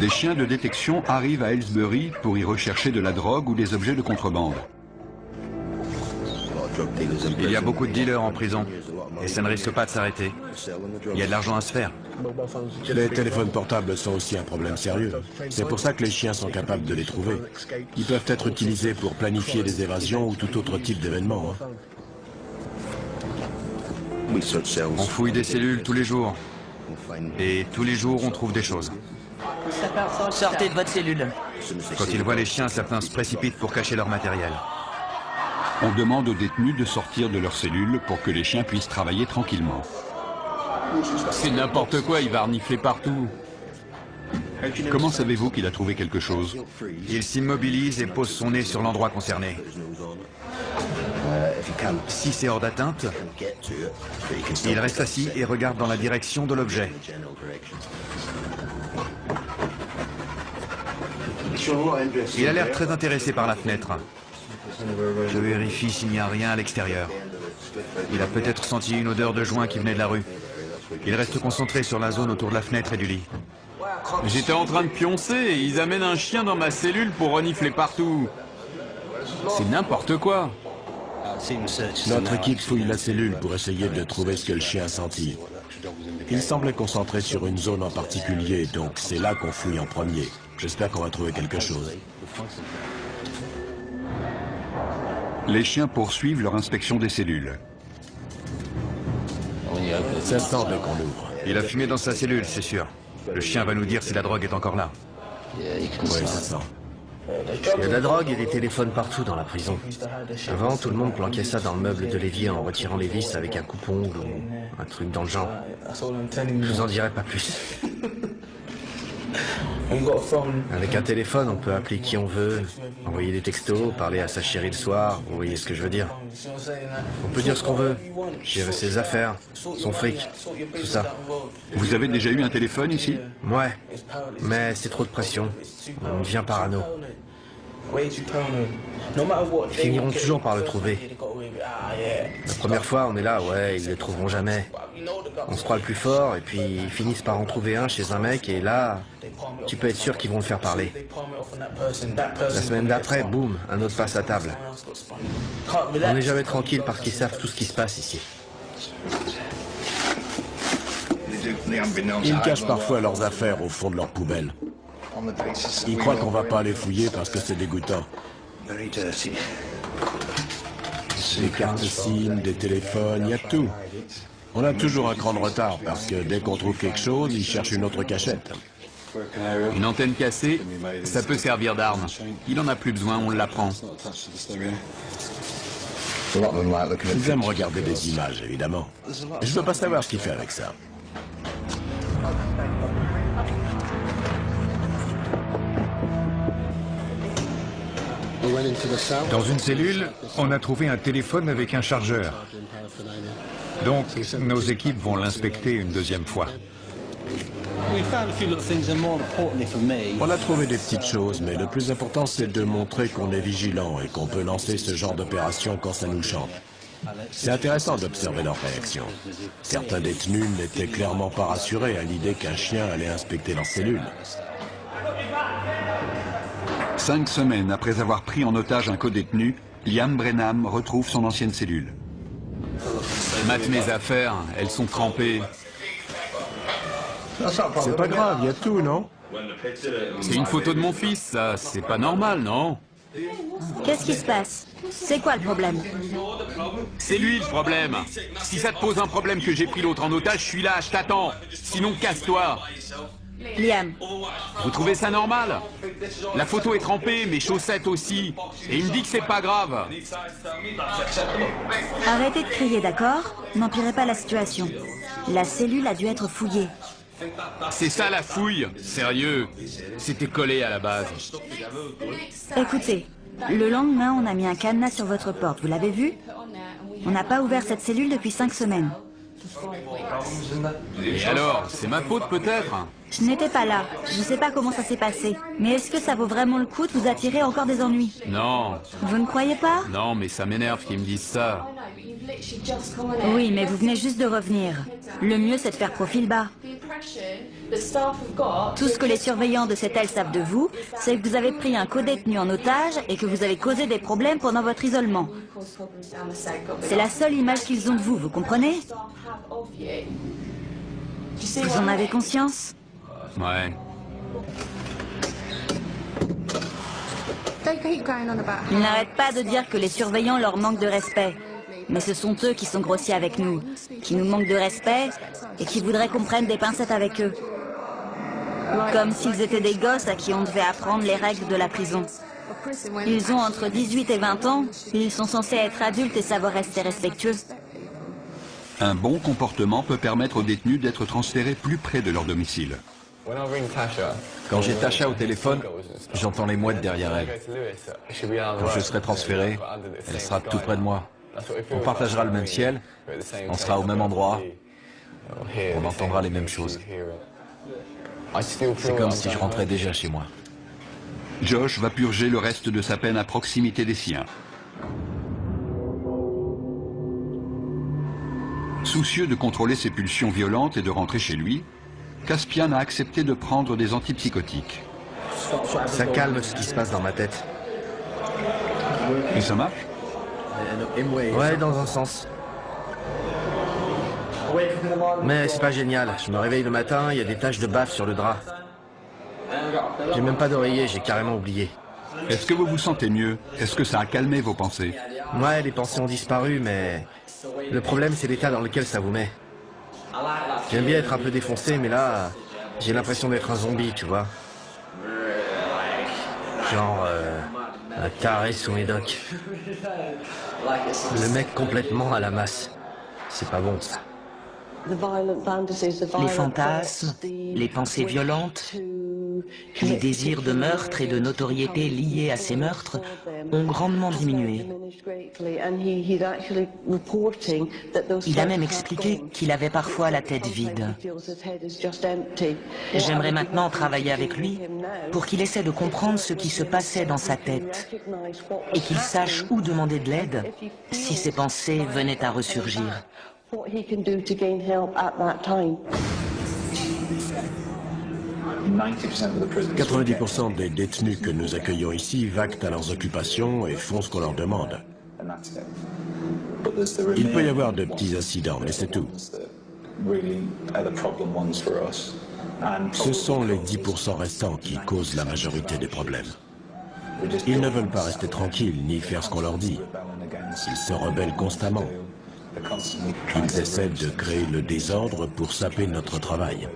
Des chiens de détection arrivent à Aylesbury pour y rechercher de la drogue ou des objets de contrebande. Il y a beaucoup de dealers en prison, et ça ne risque pas de s'arrêter. Il y a de l'argent à se faire. Les téléphones portables sont aussi un problème sérieux. C'est pour ça que les chiens sont capables de les trouver. Ils peuvent être utilisés pour planifier des évasions ou tout autre type d'événement. On fouille des cellules tous les jours. Et tous les jours, on trouve des choses. Sortez de votre cellule. Quand ils voient les chiens, certains se précipitent pour cacher leur matériel. On demande aux détenus de sortir de leur cellule pour que les chiens puissent travailler tranquillement. C'est n'importe quoi, il va renifler partout. Comment savez-vous qu'il a trouvé quelque chose? Il s'immobilise et pose son nez sur l'endroit concerné. Si c'est hors d'atteinte, il reste assis et regarde dans la direction de l'objet. Il a l'air très intéressé par la fenêtre. Je vérifie s'il n'y a rien à l'extérieur. Il a peut-être senti une odeur de joint qui venait de la rue. Il reste concentré sur la zone autour de la fenêtre et du lit. J'étais en train de pioncer et ils amènent un chien dans ma cellule pour renifler partout. C'est n'importe quoi. Notre équipe fouille la cellule pour essayer de trouver ce que le chien a senti. Il semblait concentré sur une zone en particulier, donc c'est là qu'on fouille en premier. J'espère qu'on va trouver quelque chose. Les chiens poursuivent leur inspection des cellules. Ça sent dès qu'on ouvre. Il a fumé dans sa cellule, c'est sûr. Le chien va nous dire si la drogue est encore là. Oui, ça sent. Il y a de la drogue et des téléphones partout dans la prison. Avant, tout le monde planquait ça dans le meuble de l'évier en retirant les vis avec un coupon ou un truc dans le genre. Je vous en dirai pas plus. Avec un téléphone, on peut appeler qui on veut, envoyer des textos, parler à sa chérie le soir, vous voyez ce que je veux dire. On peut dire ce qu'on veut, gérer ses affaires, son fric, tout ça. Vous avez déjà eu un téléphone ici? Ouais, mais c'est trop de pression. On devient parano. Ils finiront toujours par le trouver. La première fois, on est là, ouais, ils le trouveront jamais. On se croit le plus fort, et puis ils finissent par en trouver un chez un mec, et là, tu peux être sûr qu'ils vont le faire parler. La semaine d'après, boum, un autre passe à table. On n'est jamais tranquille parce qu'ils savent tout ce qui se passe ici. Ils cachent parfois leurs affaires au fond de leur poubelle. Ils croient qu'on va pas les fouiller parce que c'est dégoûtant. Des cartes SIM, des téléphones, il y a tout. On a toujours un cran de retard parce que dès qu'on trouve quelque chose, ils cherchent une autre cachette. Une antenne cassée, ça peut servir d'arme. Il en a plus besoin, on l'apprend. Ils aiment regarder des images, évidemment. Je veux pas savoir ce qu'il fait avec ça. Dans une cellule, on a trouvé un téléphone avec un chargeur. Donc, nos équipes vont l'inspecter une deuxième fois. On a trouvé des petites choses, mais le plus important, c'est de montrer qu'on est vigilant et qu'on peut lancer ce genre d'opération quand ça nous chante. C'est intéressant d'observer leurs réactions. Certains détenus n'étaient clairement pas rassurés à l'idée qu'un chien allait inspecter leur cellule. 5 semaines après avoir pris en otage un codétenu, Liam Brenham retrouve son ancienne cellule. Mate mes affaires, elles sont trempées. C'est pas grave, il y a tout, non? C'est une photo de mon fils, ça. C'est pas normal, non? Qu'est-ce qui se passe? C'est quoi le problème? C'est lui le problème. Si ça te pose un problème que j'ai pris l'autre en otage, je suis là, je t'attends. Sinon, casse-toi. Liam. Vous trouvez ça normal? La photo est trempée, mes chaussettes aussi. Et il me dit que c'est pas grave. Arrêtez de crier, d'accord? N'empirez pas la situation. La cellule a dû être fouillée. C'est ça la fouille. Sérieux. C'était collé à la base. Écoutez, le lendemain, on a mis un cadenas sur votre porte. Vous l'avez vu? On n'a pas ouvert cette cellule depuis 5 semaines. Et alors, c'est ma faute peut-être? Je n'étais pas là. Je ne sais pas comment ça s'est passé. Mais est-ce que ça vaut vraiment le coup de vous attirer encore des ennuis? Non. Vous ne croyez pas? Non, mais ça m'énerve qu'ils me disent ça. Oui, mais vous venez juste de revenir. Le mieux, c'est de faire profil bas. Tout ce que les surveillants de cette aile savent de vous, c'est que vous avez pris un codétenu en otage et que vous avez causé des problèmes pendant votre isolement. C'est la seule image qu'ils ont de vous, vous comprenez? Vous en avez conscience? Ouais. Ils n'arrêtent pas de dire que les surveillants leur manquent de respect. Mais ce sont eux qui sont grossiers avec nous, qui nous manquent de respect et qui voudraient qu'on prenne des pincettes avec eux. Comme s'ils étaient des gosses à qui on devait apprendre les règles de la prison. Ils ont entre 18 et 20 ans, ils sont censés être adultes et savoir rester respectueux. Un bon comportement peut permettre aux détenus d'être transférés plus près de leur domicile. Quand j'ai Tasha au téléphone, j'entends les mouettes derrière elle. Quand je serai transféré, elle sera tout près de moi. On partagera le même ciel, on sera au même endroit, on entendra les mêmes choses. C'est comme si je rentrais déjà chez moi. Josh va purger le reste de sa peine à proximité des siens. Soucieux de contrôler ses pulsions violentes et de rentrer chez lui, Caspian a accepté de prendre des antipsychotiques. Ça calme ce qui se passe dans ma tête. Et ça marche? Ouais, dans un sens. Mais c'est pas génial. Je me réveille le matin, il y a des taches de baffe sur le drap. J'ai même pas d'oreiller, j'ai carrément oublié. Est-ce que vous vous sentez mieux? Est-ce que ça a calmé vos pensées? Ouais, les pensées ont disparu, mais le problème, c'est l'état dans lequel ça vous met. J'aime bien être un peu défoncé, mais là, j'ai l'impression d'être un zombie, tu vois. Genre, un taré sous médoc. Le mec complètement à la masse. C'est pas bon, ça. Les fantasmes, les pensées violentes, Les désirs de meurtre et de notoriété liés à ces meurtres ont grandement diminué. Il a même expliqué qu'il avait parfois la tête vide. J'aimerais maintenant travailler avec lui pour qu'il essaie de comprendre ce qui se passait dans sa tête et qu'il sache où demander de l'aide si ses pensées venaient à ressurgir. 90% des détenus que nous accueillons ici vaquent à leurs occupations et font ce qu'on leur demande. Il peut y avoir de petits incidents, mais c'est tout. Ce sont les 10% restants qui causent la majorité des problèmes. Ils ne veulent pas rester tranquilles ni faire ce qu'on leur dit. Ils se rebellent constamment. Ils essaient de créer le désordre pour saper notre travail.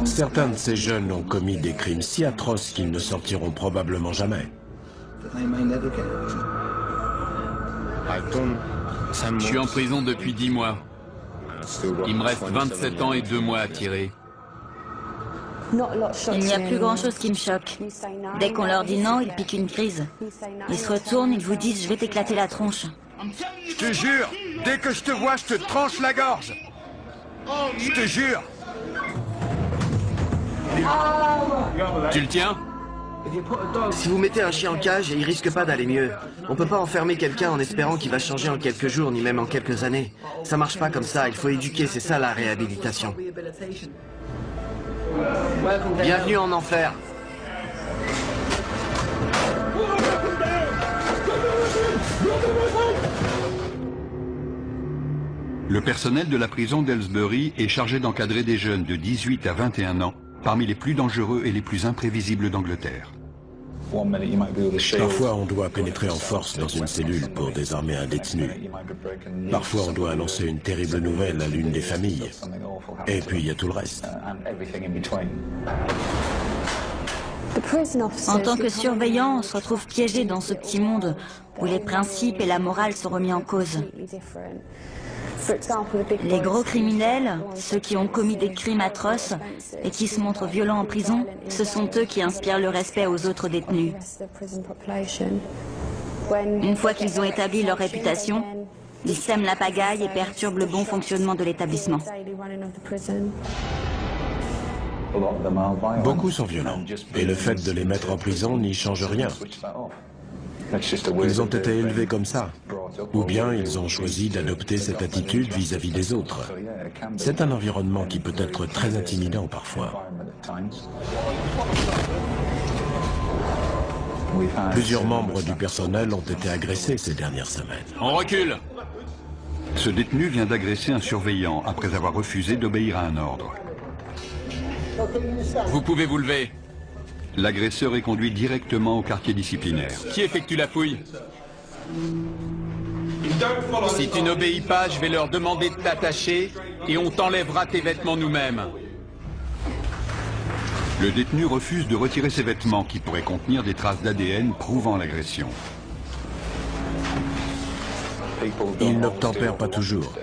Certains de ces jeunes ont commis des crimes si atroces qu'ils ne sortiront probablement jamais. Je suis en prison depuis 10 mois. Il me reste 27 ans et 2 mois à tirer. Il n'y a plus grand-chose qui me choque. Dès qu'on leur dit non, ils piquent une crise. Ils se retournent, ils vous disent « je vais t'éclater la tronche ». Je te jure, dès que je te vois, je te tranche la gorge. Je te jure. Tu le tiens? Si vous mettez un chien en cage, il risque pas d'aller mieux. On peut pas enfermer quelqu'un en espérant qu'il va changer en quelques jours, ni même en quelques années. Ça marche pas comme ça, il faut éduquer, c'est ça la réhabilitation. Bienvenue en enfer. Le personnel de la prison d'Aylesbury est chargé d'encadrer des jeunes de 18 à 21 ans, parmi les plus dangereux et les plus imprévisibles d'Angleterre. Parfois, on doit pénétrer en force dans une cellule pour désarmer un détenu. Parfois, on doit annoncer une terrible nouvelle à l'une des familles. Et puis, il y a tout le reste. En tant que surveillant, on se retrouve piégé dans ce petit monde où les principes et la morale sont remis en cause. Les gros criminels, ceux qui ont commis des crimes atroces et qui se montrent violents en prison, ce sont eux qui inspirent le respect aux autres détenus. Une fois qu'ils ont établi leur réputation, ils sèment la pagaille et perturbent le bon fonctionnement de l'établissement. Beaucoup sont violents, et le fait de les mettre en prison n'y change rien. Ils ont été élevés comme ça, ou bien ils ont choisi d'adopter cette attitude vis-à-vis des autres. C'est un environnement qui peut être très intimidant parfois. Plusieurs membres du personnel ont été agressés ces dernières semaines. On recule! Ce détenu vient d'agresser un surveillant après avoir refusé d'obéir à un ordre. Vous pouvez vous lever. L'agresseur est conduit directement au quartier disciplinaire. Qui effectue la fouille? Si tu n'obéis pas, je vais leur demander de t'attacher et on t'enlèvera tes vêtements nous-mêmes. Le détenu refuse de retirer ses vêtements qui pourraient contenir des traces d'ADN prouvant l'agression. Ils n'obtempèrent pas toujours.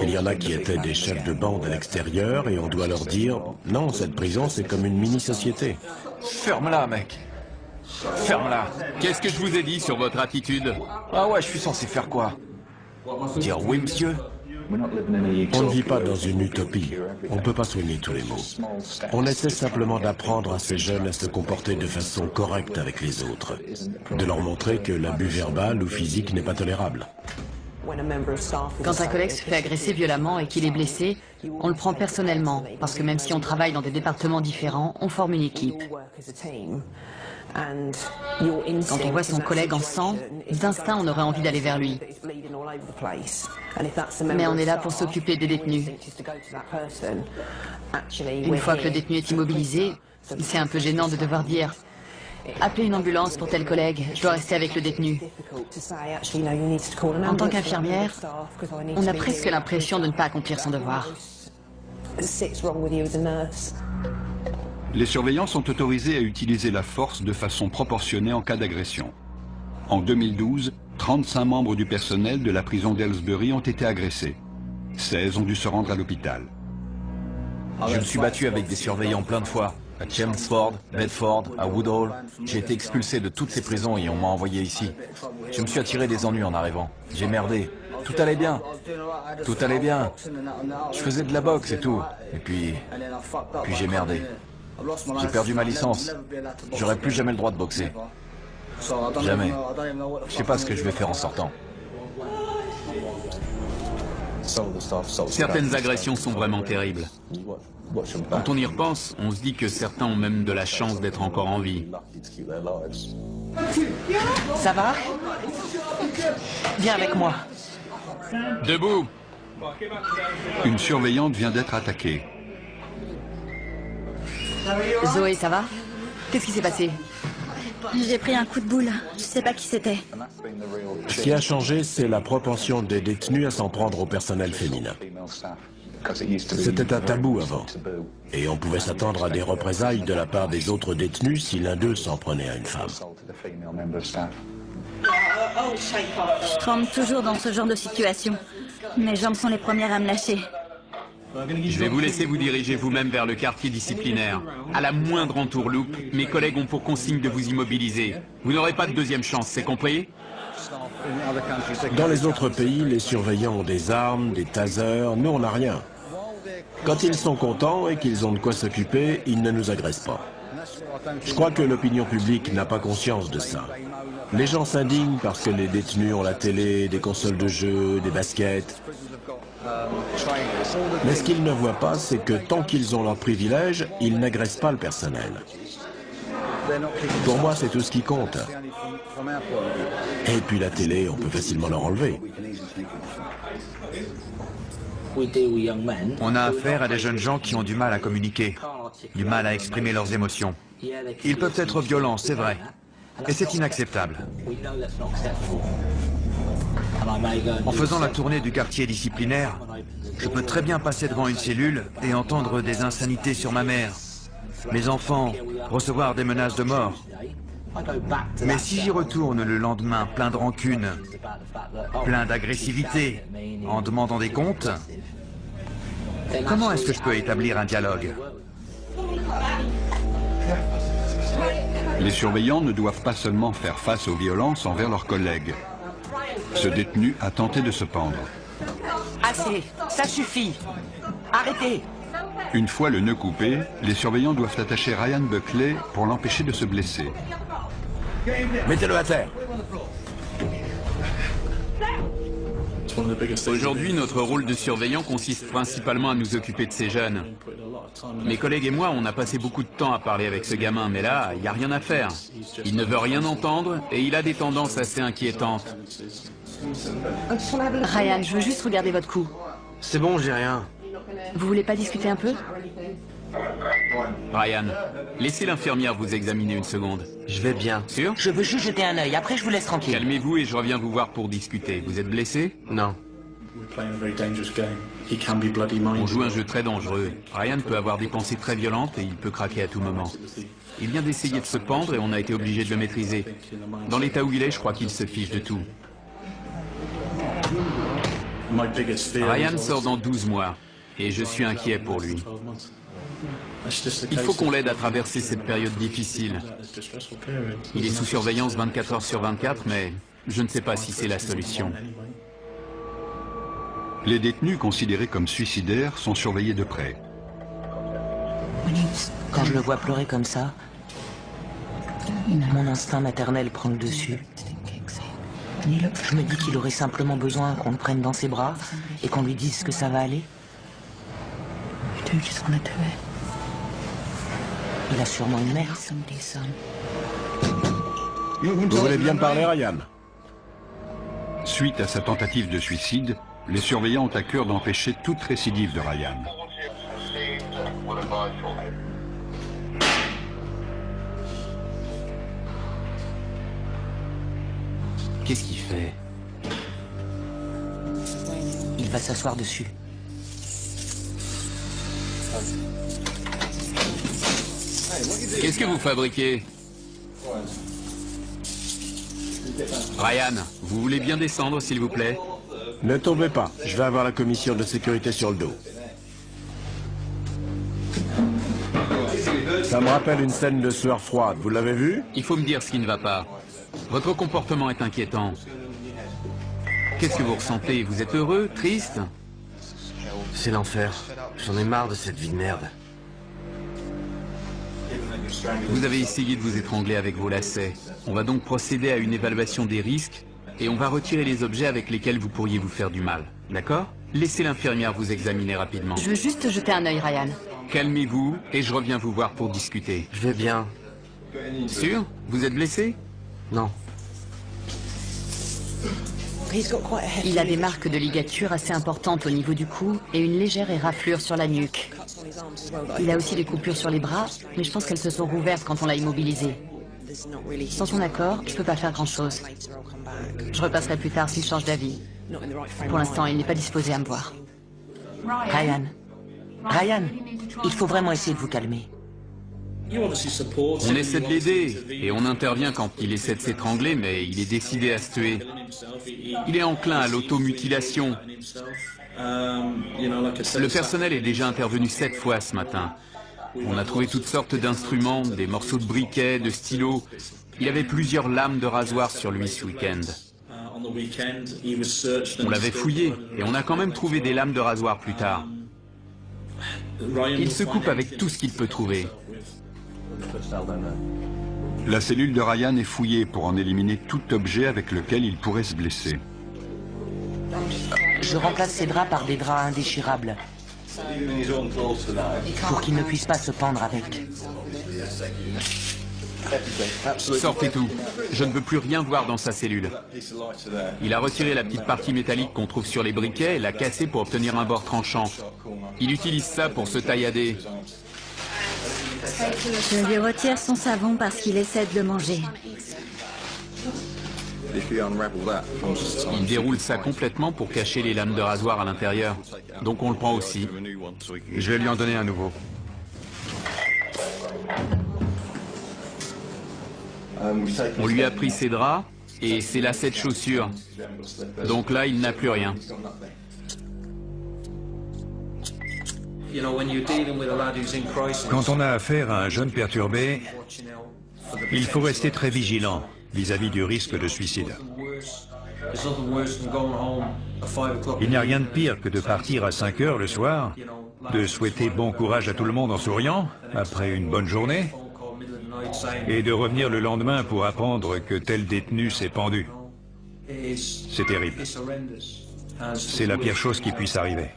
Il y en a qui étaient des chefs de bande à l'extérieur et on doit leur dire « Non, cette prison, c'est comme une mini-société. » Ferme-la, mec. Ferme-la. Qu'est-ce que je vous ai dit sur votre attitude? Ah ouais, je suis censé faire quoi? Dire oui, monsieur? On ne vit pas dans une utopie. On ne peut pas soigner tous les maux. On essaie simplement d'apprendre à ces jeunes à se comporter de façon correcte avec les autres. De leur montrer que l'abus verbal ou physique n'est pas tolérable. Quand un collègue se fait agresser violemment et qu'il est blessé, on le prend personnellement, parce que même si on travaille dans des départements différents, on forme une équipe. Quand on voit son collègue en sang, d'instinct on aurait envie d'aller vers lui. Mais on est là pour s'occuper des détenus. Une fois que le détenu est immobilisé, c'est un peu gênant de devoir dire « Appelez une ambulance pour tel collègue, je dois rester avec le détenu ». En tant qu'infirmière, on a presque l'impression de ne pas accomplir son devoir. Les surveillants sont autorisés à utiliser la force de façon proportionnée en cas d'agression. En 2012, 35 membres du personnel de la prison d'Aylesbury ont été agressés. 16 ont dû se rendre à l'hôpital. Je me suis battu avec des surveillants plein de fois. À Chelmsford, Bedford, à Woodhall. J'ai été expulsé de toutes ces prisons et on m'a envoyé ici. Je me suis attiré des ennuis en arrivant. J'ai merdé. Tout allait bien. Tout allait bien. Je faisais de la boxe et tout. Et puis j'ai merdé. J'ai perdu ma licence. J'aurai plus jamais le droit de boxer. Jamais. Je sais pas ce que je vais faire en sortant. Certaines agressions sont vraiment terribles. Quand on y repense, on se dit que certains ont même de la chance d'être encore en vie. Ça va? Viens avec moi. Debout! Une surveillante vient d'être attaquée. Zoé, ça va? Qu'est-ce qui s'est passé? J'ai pris un coup de boule. Je sais pas qui c'était. Ce qui a changé, c'est la propension des détenus à s'en prendre au personnel féminin. C'était un tabou avant. Et on pouvait s'attendre à des représailles de la part des autres détenus si l'un d'eux s'en prenait à une femme. Je tremble toujours dans ce genre de situation. Mes jambes sont les premières à me lâcher. Je vais vous laisser vous diriger vous-même vers le quartier disciplinaire. À la moindre entourloupe, mes collègues ont pour consigne de vous immobiliser. Vous n'aurez pas de deuxième chance, c'est compris? Dans les autres pays, les surveillants ont des armes, des tasers, nous on n'a rien. Quand ils sont contents et qu'ils ont de quoi s'occuper, ils ne nous agressent pas. Je crois que l'opinion publique n'a pas conscience de ça. Les gens s'indignent parce que les détenus ont la télé, des consoles de jeux, des baskets. Mais ce qu'ils ne voient pas, c'est que tant qu'ils ont leurs privilèges, ils n'agressent pas le personnel. Pour moi, c'est tout ce qui compte. Et puis la télé, on peut facilement leur enlever. On a affaire à des jeunes gens qui ont du mal à communiquer, du mal à exprimer leurs émotions. Ils peuvent être violents, c'est vrai, et c'est inacceptable. En faisant la tournée du quartier disciplinaire, je peux très bien passer devant une cellule et entendre des insanités sur ma mère, mes enfants, recevoir des menaces de mort. Mais si j'y retourne le lendemain plein de rancune, plein d'agressivité, en demandant des comptes, comment est-ce que je peux établir un dialogue? Les surveillants ne doivent pas seulement faire face aux violences envers leurs collègues. Ce détenu a tenté de se pendre. Assez, ça suffit. Arrêtez. Une fois le nœud coupé, les surveillants doivent attacher Ryan Buckley pour l'empêcher de se blesser. Mettez-le à terre. Aujourd'hui, notre rôle de surveillant consiste principalement à nous occuper de ces jeunes. Mes collègues et moi, on a passé beaucoup de temps à parler avec ce gamin, mais là, il n'y a rien à faire. Il ne veut rien entendre et il a des tendances assez inquiétantes. Ryan, je veux juste regarder votre cou. C'est bon, j'ai rien. Vous voulez pas discuter un peu? Ryan, laissez l'infirmière vous examiner une seconde. Je vais bien. Sûr? Je veux juste jeter un œil, après je vous laisse tranquille. Calmez-vous et je reviens vous voir pour discuter. Vous êtes blessé? Non. On joue un jeu très dangereux. Ryan peut avoir des pensées très violentes et il peut craquer à tout moment. Il vient d'essayer de se pendre et on a été obligé de le maîtriser. Dans l'état où il est, je crois qu'il se fiche de tout. Ryan sort dans 12 mois et je suis inquiet pour lui. Il faut qu'on l'aide à traverser cette période difficile. Il est sous surveillance 24 heures sur 24, mais je ne sais pas si c'est la solution. Les détenus considérés comme suicidaires sont surveillés de près. Quand je le vois pleurer comme ça, mon instinct maternel prend le dessus. Je me dis qu'il aurait simplement besoin qu'on le prenne dans ses bras et qu'on lui dise que ça va aller. Il a sûrement une mère. Vous voulez bien me parler, Ryan? Suite à sa tentative de suicide, les surveillants ont à cœur d'empêcher toute récidive de Ryan. Qu'est-ce qu'il fait? Il va s'asseoir dessus. Qu'est-ce que vous fabriquez? Ryan, vous voulez bien descendre, s'il vous plaît? Ne tombez pas, je vais avoir la commission de sécurité sur le dos. Ça me rappelle une scène de sueur froide, vous l'avez vu? Il faut me dire ce qui ne va pas. Votre comportement est inquiétant. Qu'est-ce que vous ressentez? Vous êtes heureux? Triste? C'est l'enfer. J'en ai marre de cette vie de merde. Vous avez essayé de vous étrangler avec vos lacets. On va donc procéder à une évaluation des risques et on va retirer les objets avec lesquels vous pourriez vous faire du mal. D'accord? Laissez l'infirmière vous examiner rapidement. Je veux juste jeter un œil, Ryan. Calmez-vous et je reviens vous voir pour discuter. Je vais bien. Sûr? Vous êtes blessé? Non. Il a des marques de ligature assez importantes au niveau du cou et une légère éraflure sur la nuque. Il a aussi des coupures sur les bras, mais je pense qu'elles se sont rouvertes quand on l'a immobilisé. Sans son accord, je peux pas faire grand-chose. Je repasserai plus tard s'il change d'avis. Pour l'instant, il n'est pas disposé à me voir. Ryan. Ryan, il faut vraiment essayer de vous calmer. On essaie de l'aider et on intervient quand il essaie de s'étrangler, mais il est décidé à se tuer. Il est enclin à l'automutilation. Le personnel est déjà intervenu 7 fois ce matin. On a trouvé toutes sortes d'instruments, des morceaux de briquet, de stylos. Il avait plusieurs lames de rasoir sur lui ce week-end. On l'avait fouillé et on a quand même trouvé des lames de rasoir plus tard. Il se coupe avec tout ce qu'il peut trouver. La cellule de Ryan est fouillée pour en éliminer tout objet avec lequel il pourrait se blesser. Je remplace ses draps par des draps indéchirables. Pour qu'il ne puisse pas se pendre avec. Sortez tout. Je ne veux plus rien voir dans sa cellule. Il a retiré la petite partie métallique qu'on trouve sur les briquets et l'a cassée pour obtenir un bord tranchant. Il utilise ça pour se taillader. Je lui retire son savon parce qu'il essaie de le manger. Il déroule ça complètement pour cacher les lames de rasoir à l'intérieur. Donc on le prend aussi. Je vais lui en donner un nouveau. On lui a pris ses draps et ses lacets de chaussures. Donc là, il n'a plus rien. Quand on a affaire à un jeune perturbé, il faut rester très vigilant vis-à-vis du risque de suicide. Il n'y a rien de pire que de partir à 5 heures le soir, de souhaiter bon courage à tout le monde en souriant, après une bonne journée, et de revenir le lendemain pour apprendre que tel détenu s'est pendu. C'est terrible. C'est la pire chose qui puisse arriver.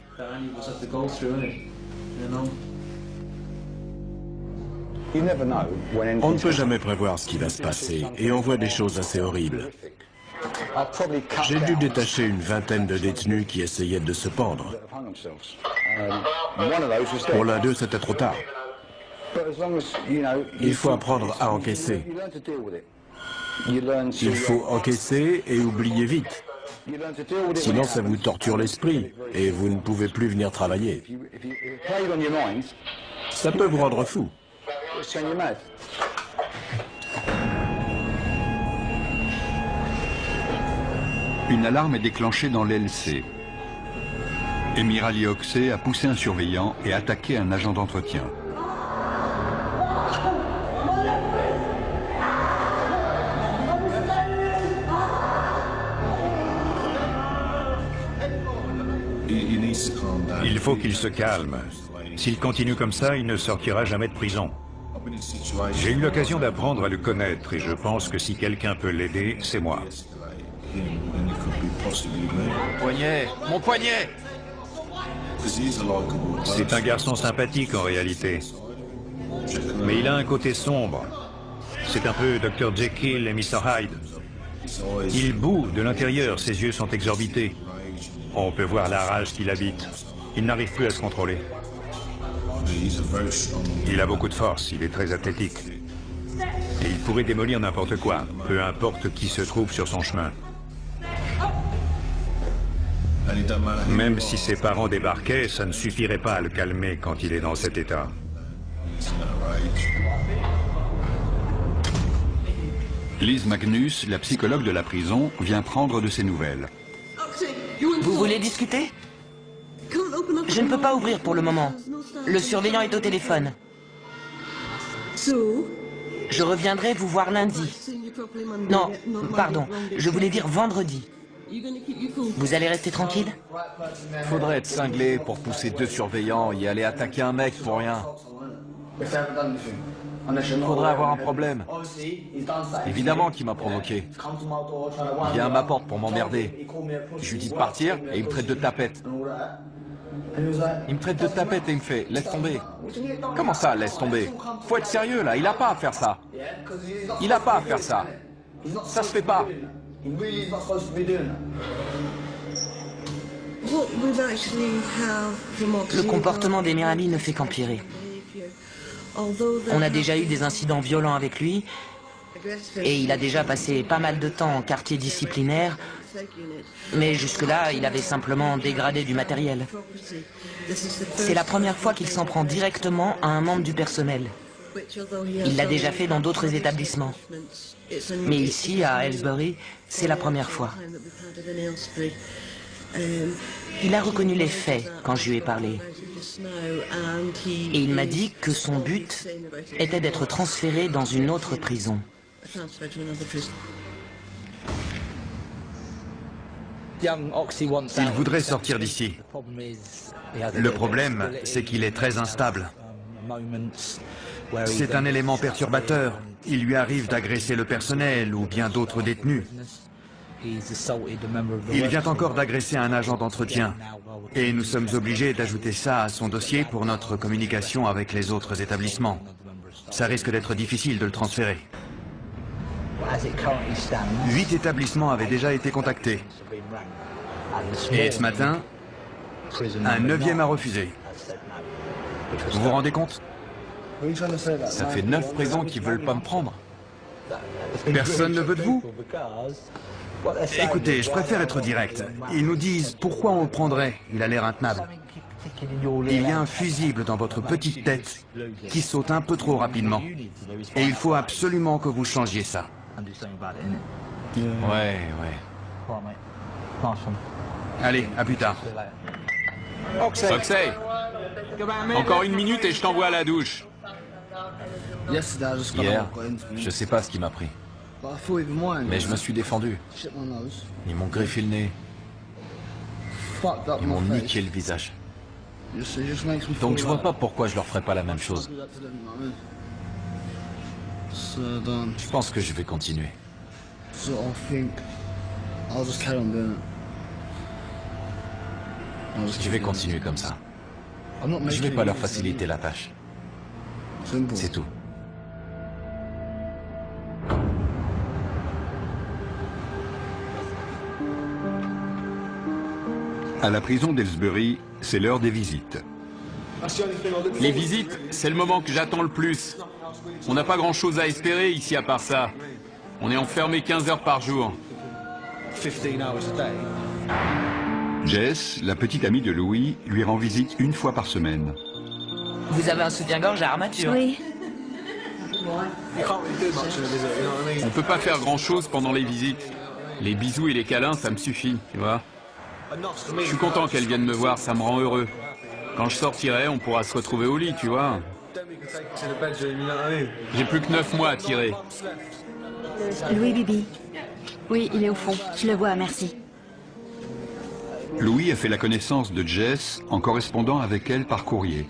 On ne peut jamais prévoir ce qui va se passer, et on voit des choses assez horribles. J'ai dû détacher une vingtaine de détenus qui essayaient de se pendre. Pour l'un d'eux, c'était trop tard. Il faut apprendre à encaisser. Il faut encaisser et oublier vite. Sinon, ça vous torture l'esprit et vous ne pouvez plus venir travailler. Ça peut vous rendre fou. Une alarme est déclenchée dans l'LC. Emirali Oxey a poussé un surveillant et attaqué un agent d'entretien. Il faut qu'il se calme. S'il continue comme ça, il ne sortira jamais de prison. J'ai eu l'occasion d'apprendre à le connaître et je pense que si quelqu'un peut l'aider, c'est moi. Mon poignet! Mon poignet! C'est un garçon sympathique en réalité. Mais il a un côté sombre. C'est un peu Dr. Jekyll et Mr. Hyde. Il boue de l'intérieur, ses yeux sont exorbités. On peut voir la rage qu'il habite. Il n'arrive plus à se contrôler. Il a beaucoup de force, il est très athlétique. Et il pourrait démolir n'importe quoi, peu importe qui se trouve sur son chemin. Même si ses parents débarquaient, ça ne suffirait pas à le calmer quand il est dans cet état. Liz Magnus, la psychologue de la prison, vient prendre de ses nouvelles. Vous voulez discuter? Je ne peux pas ouvrir pour le moment. Le surveillant est au téléphone. Je reviendrai vous voir lundi. Non, pardon, je voulais dire vendredi. Vous allez rester tranquille? Faudrait être cinglé pour pousser 2 surveillants et aller attaquer un mec pour rien. Faudrait avoir un problème. Évidemment qu'il m'a provoqué. Il vient à ma porte pour m'emmerder. Je lui dis de partir et il me traite de tapette. Il me traite de tapette et il me fait « laisse tomber ». Comment ça, laisse tomber? Faut être sérieux là, il a pas à faire ça. Il a pas à faire ça. Ça se fait pas. Le comportement d'Emir Ali ne fait qu'empirer. On a déjà eu des incidents violents avec lui et il a déjà passé pas mal de temps en quartier disciplinaire, mais jusque-là, il avait simplement dégradé du matériel. C'est la première fois qu'il s'en prend directement à un membre du personnel. Il l'a déjà fait dans d'autres établissements. Mais ici, à Aylesbury, c'est la première fois. Il a reconnu les faits quand je lui ai parlé. Et il m'a dit que son but était d'être transféré dans une autre prison. Il voudrait sortir d'ici. Le problème, c'est qu'il est très instable. C'est un élément perturbateur. Il lui arrive d'agresser le personnel ou bien d'autres détenus. Il vient encore d'agresser un agent d'entretien. Et nous sommes obligés d'ajouter ça à son dossier pour notre communication avec les autres établissements. Ça risque d'être difficile de le transférer. 8 établissements avaient déjà été contactés. Et ce matin, un 9e a refusé. Vous vous rendez compte? Ça fait 9 prisons qui veulent pas me prendre. Personne ne veut de vous? Écoutez, je préfère être direct. Ils nous disent pourquoi on le prendrait. Il a l'air intenable. Il y a un fusible dans votre petite tête qui saute un peu trop rapidement. Et il faut absolument que vous changiez ça. Ouais. Allez, à plus tard. Oxey, encore 1 minute et je t'envoie à la douche. Hier, je sais pas ce qui m'a pris. Mais je me suis défendu. Ils m'ont griffé le nez. Ils m'ont niqué le visage. Donc je vois pas pourquoi je leur ferais pas la même chose. Je pense que je vais continuer. Je vais continuer comme ça. Je vais pas leur faciliter la tâche. C'est tout. À la prison d'Aylesbury, c'est l'heure des visites. Les visites, c'est le moment que j'attends le plus. On n'a pas grand-chose à espérer ici à part ça. On est enfermé 15 heures par jour. Jess, la petite amie de Louis, lui rend visite 1 fois par semaine. Vous avez un soutien-gorge à armature? Oui. On peut pas faire grand-chose pendant les visites. Les bisous et les câlins, ça me suffit, tu vois. Je suis content qu'elle vienne me voir, ça me rend heureux. Quand je sortirai, on pourra se retrouver au lit, tu vois. J'ai plus que 9 mois à tirer. Louis Bibi. Oui, il est au fond. Je le vois, merci. Louis a fait la connaissance de Jess en correspondant avec elle par courrier.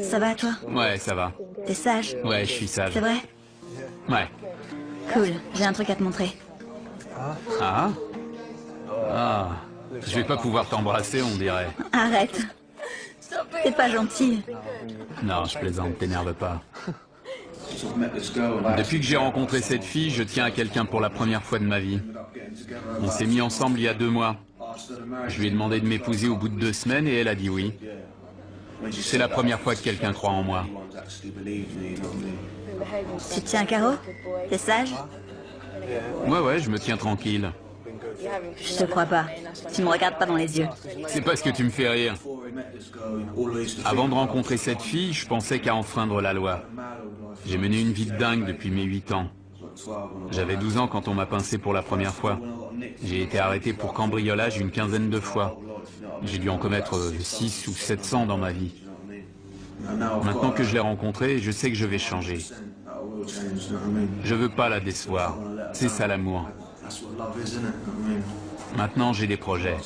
Ça va, toi? Ouais, ça va. T'es sage? Ouais, je suis sage. C'est vrai? Ouais. Cool, j'ai un truc à te montrer. Ah? Ah. Je vais pas pouvoir t'embrasser, on dirait. Arrête. T'es pas gentil. Non, je plaisante, t'énerve pas. Depuis que j'ai rencontré cette fille, je tiens à quelqu'un pour la première fois de ma vie. On s'est mis ensemble il y a 2 mois. Je lui ai demandé de m'épouser au bout de 2 semaines et elle a dit oui. C'est la première fois que quelqu'un croit en moi. Tu te tiens carreau? T'es sage? Ouais, je me tiens tranquille. Je te crois pas. Tu me regardes pas dans les yeux. C'est parce que tu me fais rire. Avant de rencontrer cette fille, je pensais qu'à enfreindre la loi. J'ai mené une vie de dingue depuis mes 8 ans. J'avais 12 ans quand on m'a pincé pour la première fois. J'ai été arrêté pour cambriolage une 15aine de fois. J'ai dû en commettre 600 ou 700 dans ma vie. Maintenant que je l'ai rencontrée, je sais que je vais changer. Je veux pas la décevoir. C'est ça l'amour. Maintenant, j'ai des projets.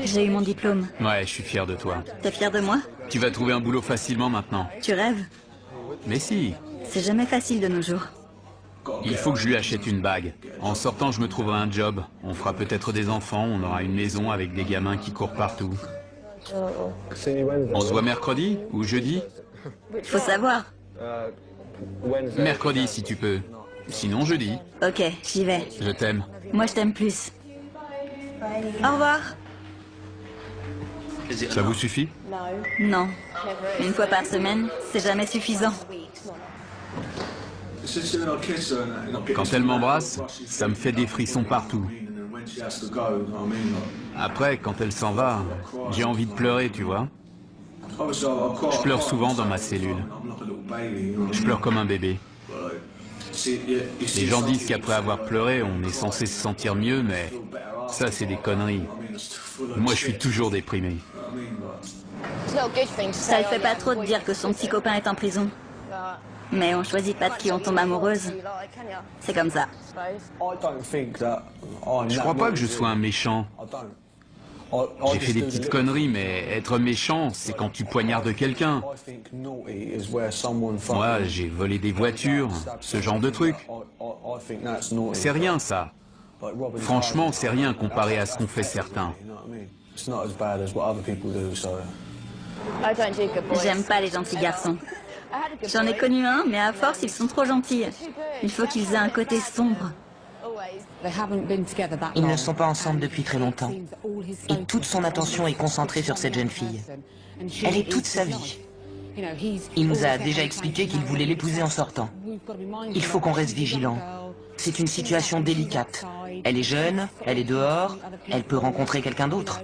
J'ai eu mon diplôme. Ouais, je suis fier de toi. T'es fier de moi? Tu vas trouver un boulot facilement maintenant. Tu rêves? Mais si. C'est jamais facile de nos jours. Il faut que je lui achète une bague. En sortant, je me trouverai un job. On fera peut-être des enfants, on aura une maison avec des gamins qui courent partout. On se voit mercredi ou jeudi? Faut savoir. Mercredi si tu peux. Sinon jeudi. Ok, j'y vais. Je t'aime. Moi, je t'aime plus. Au revoir. Ça vous suffit? Non. Une fois par semaine, c'est jamais suffisant. Quand elle m'embrasse, ça me fait des frissons partout. Après, quand elle s'en va, j'ai envie de pleurer, tu vois. Je pleure souvent dans ma cellule. Je pleure comme un bébé. Les gens disent qu'après avoir pleuré, on est censé se sentir mieux, mais ça, c'est des conneries. Moi, je suis toujours déprimé. Ça le fait pas trop de dire que son petit copain est en prison. Mais on choisit pas de qui on tombe amoureuse. C'est comme ça. Je crois pas que je sois un méchant. J'ai fait des petites conneries, mais être méchant, c'est quand tu poignardes quelqu'un. Moi, j'ai volé des voitures, ce genre de truc. C'est rien, ça. Franchement, c'est rien comparé à ce qu'ont fait certains. J'aime pas les gentils garçons. J'en ai connu un, mais à force, ils sont trop gentils. Il faut qu'ils aient un côté sombre. Ils ne sont pas ensemble depuis très longtemps. Et toute son attention est concentrée sur cette jeune fille. Elle est toute sa vie. Il nous a déjà expliqué qu'il voulait l'épouser en sortant. Il faut qu'on reste vigilant. C'est une situation délicate. Elle est jeune, elle est dehors, elle peut rencontrer quelqu'un d'autre.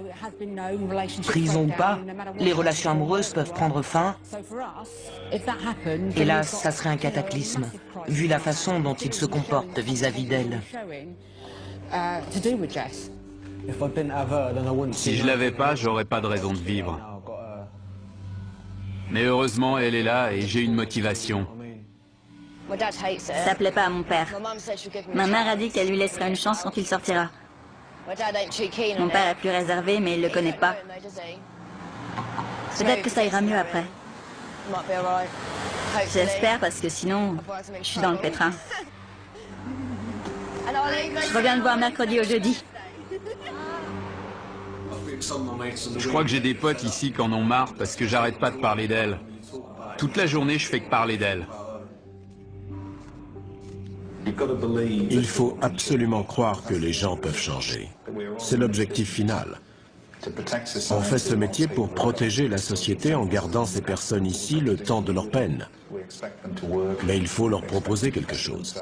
Prison ou pas, les relations amoureuses peuvent prendre fin. Et là, ça serait un cataclysme, vu la façon dont il se comporte vis-à-vis d'elle. Si je l'avais pas, j'aurais pas de raison de vivre. Mais heureusement, elle est là et j'ai une motivation. Ça plaît pas à mon père. Ma mère a dit qu'elle lui laissera une chance quand il sortira. Mon père est plus réservé, mais il le connaît pas. Peut-être que ça ira mieux après. J'espère, parce que sinon, je suis dans le pétrin. Je reviens te voir mercredi ou jeudi. Je crois que j'ai des potes ici qui en ont marre parce que j'arrête pas de parler d'elle. Toute la journée, je fais que parler d'elle. Il faut absolument croire que les gens peuvent changer. C'est l'objectif final. On fait ce métier pour protéger la société en gardant ces personnes ici le temps de leur peine. Mais il faut leur proposer quelque chose.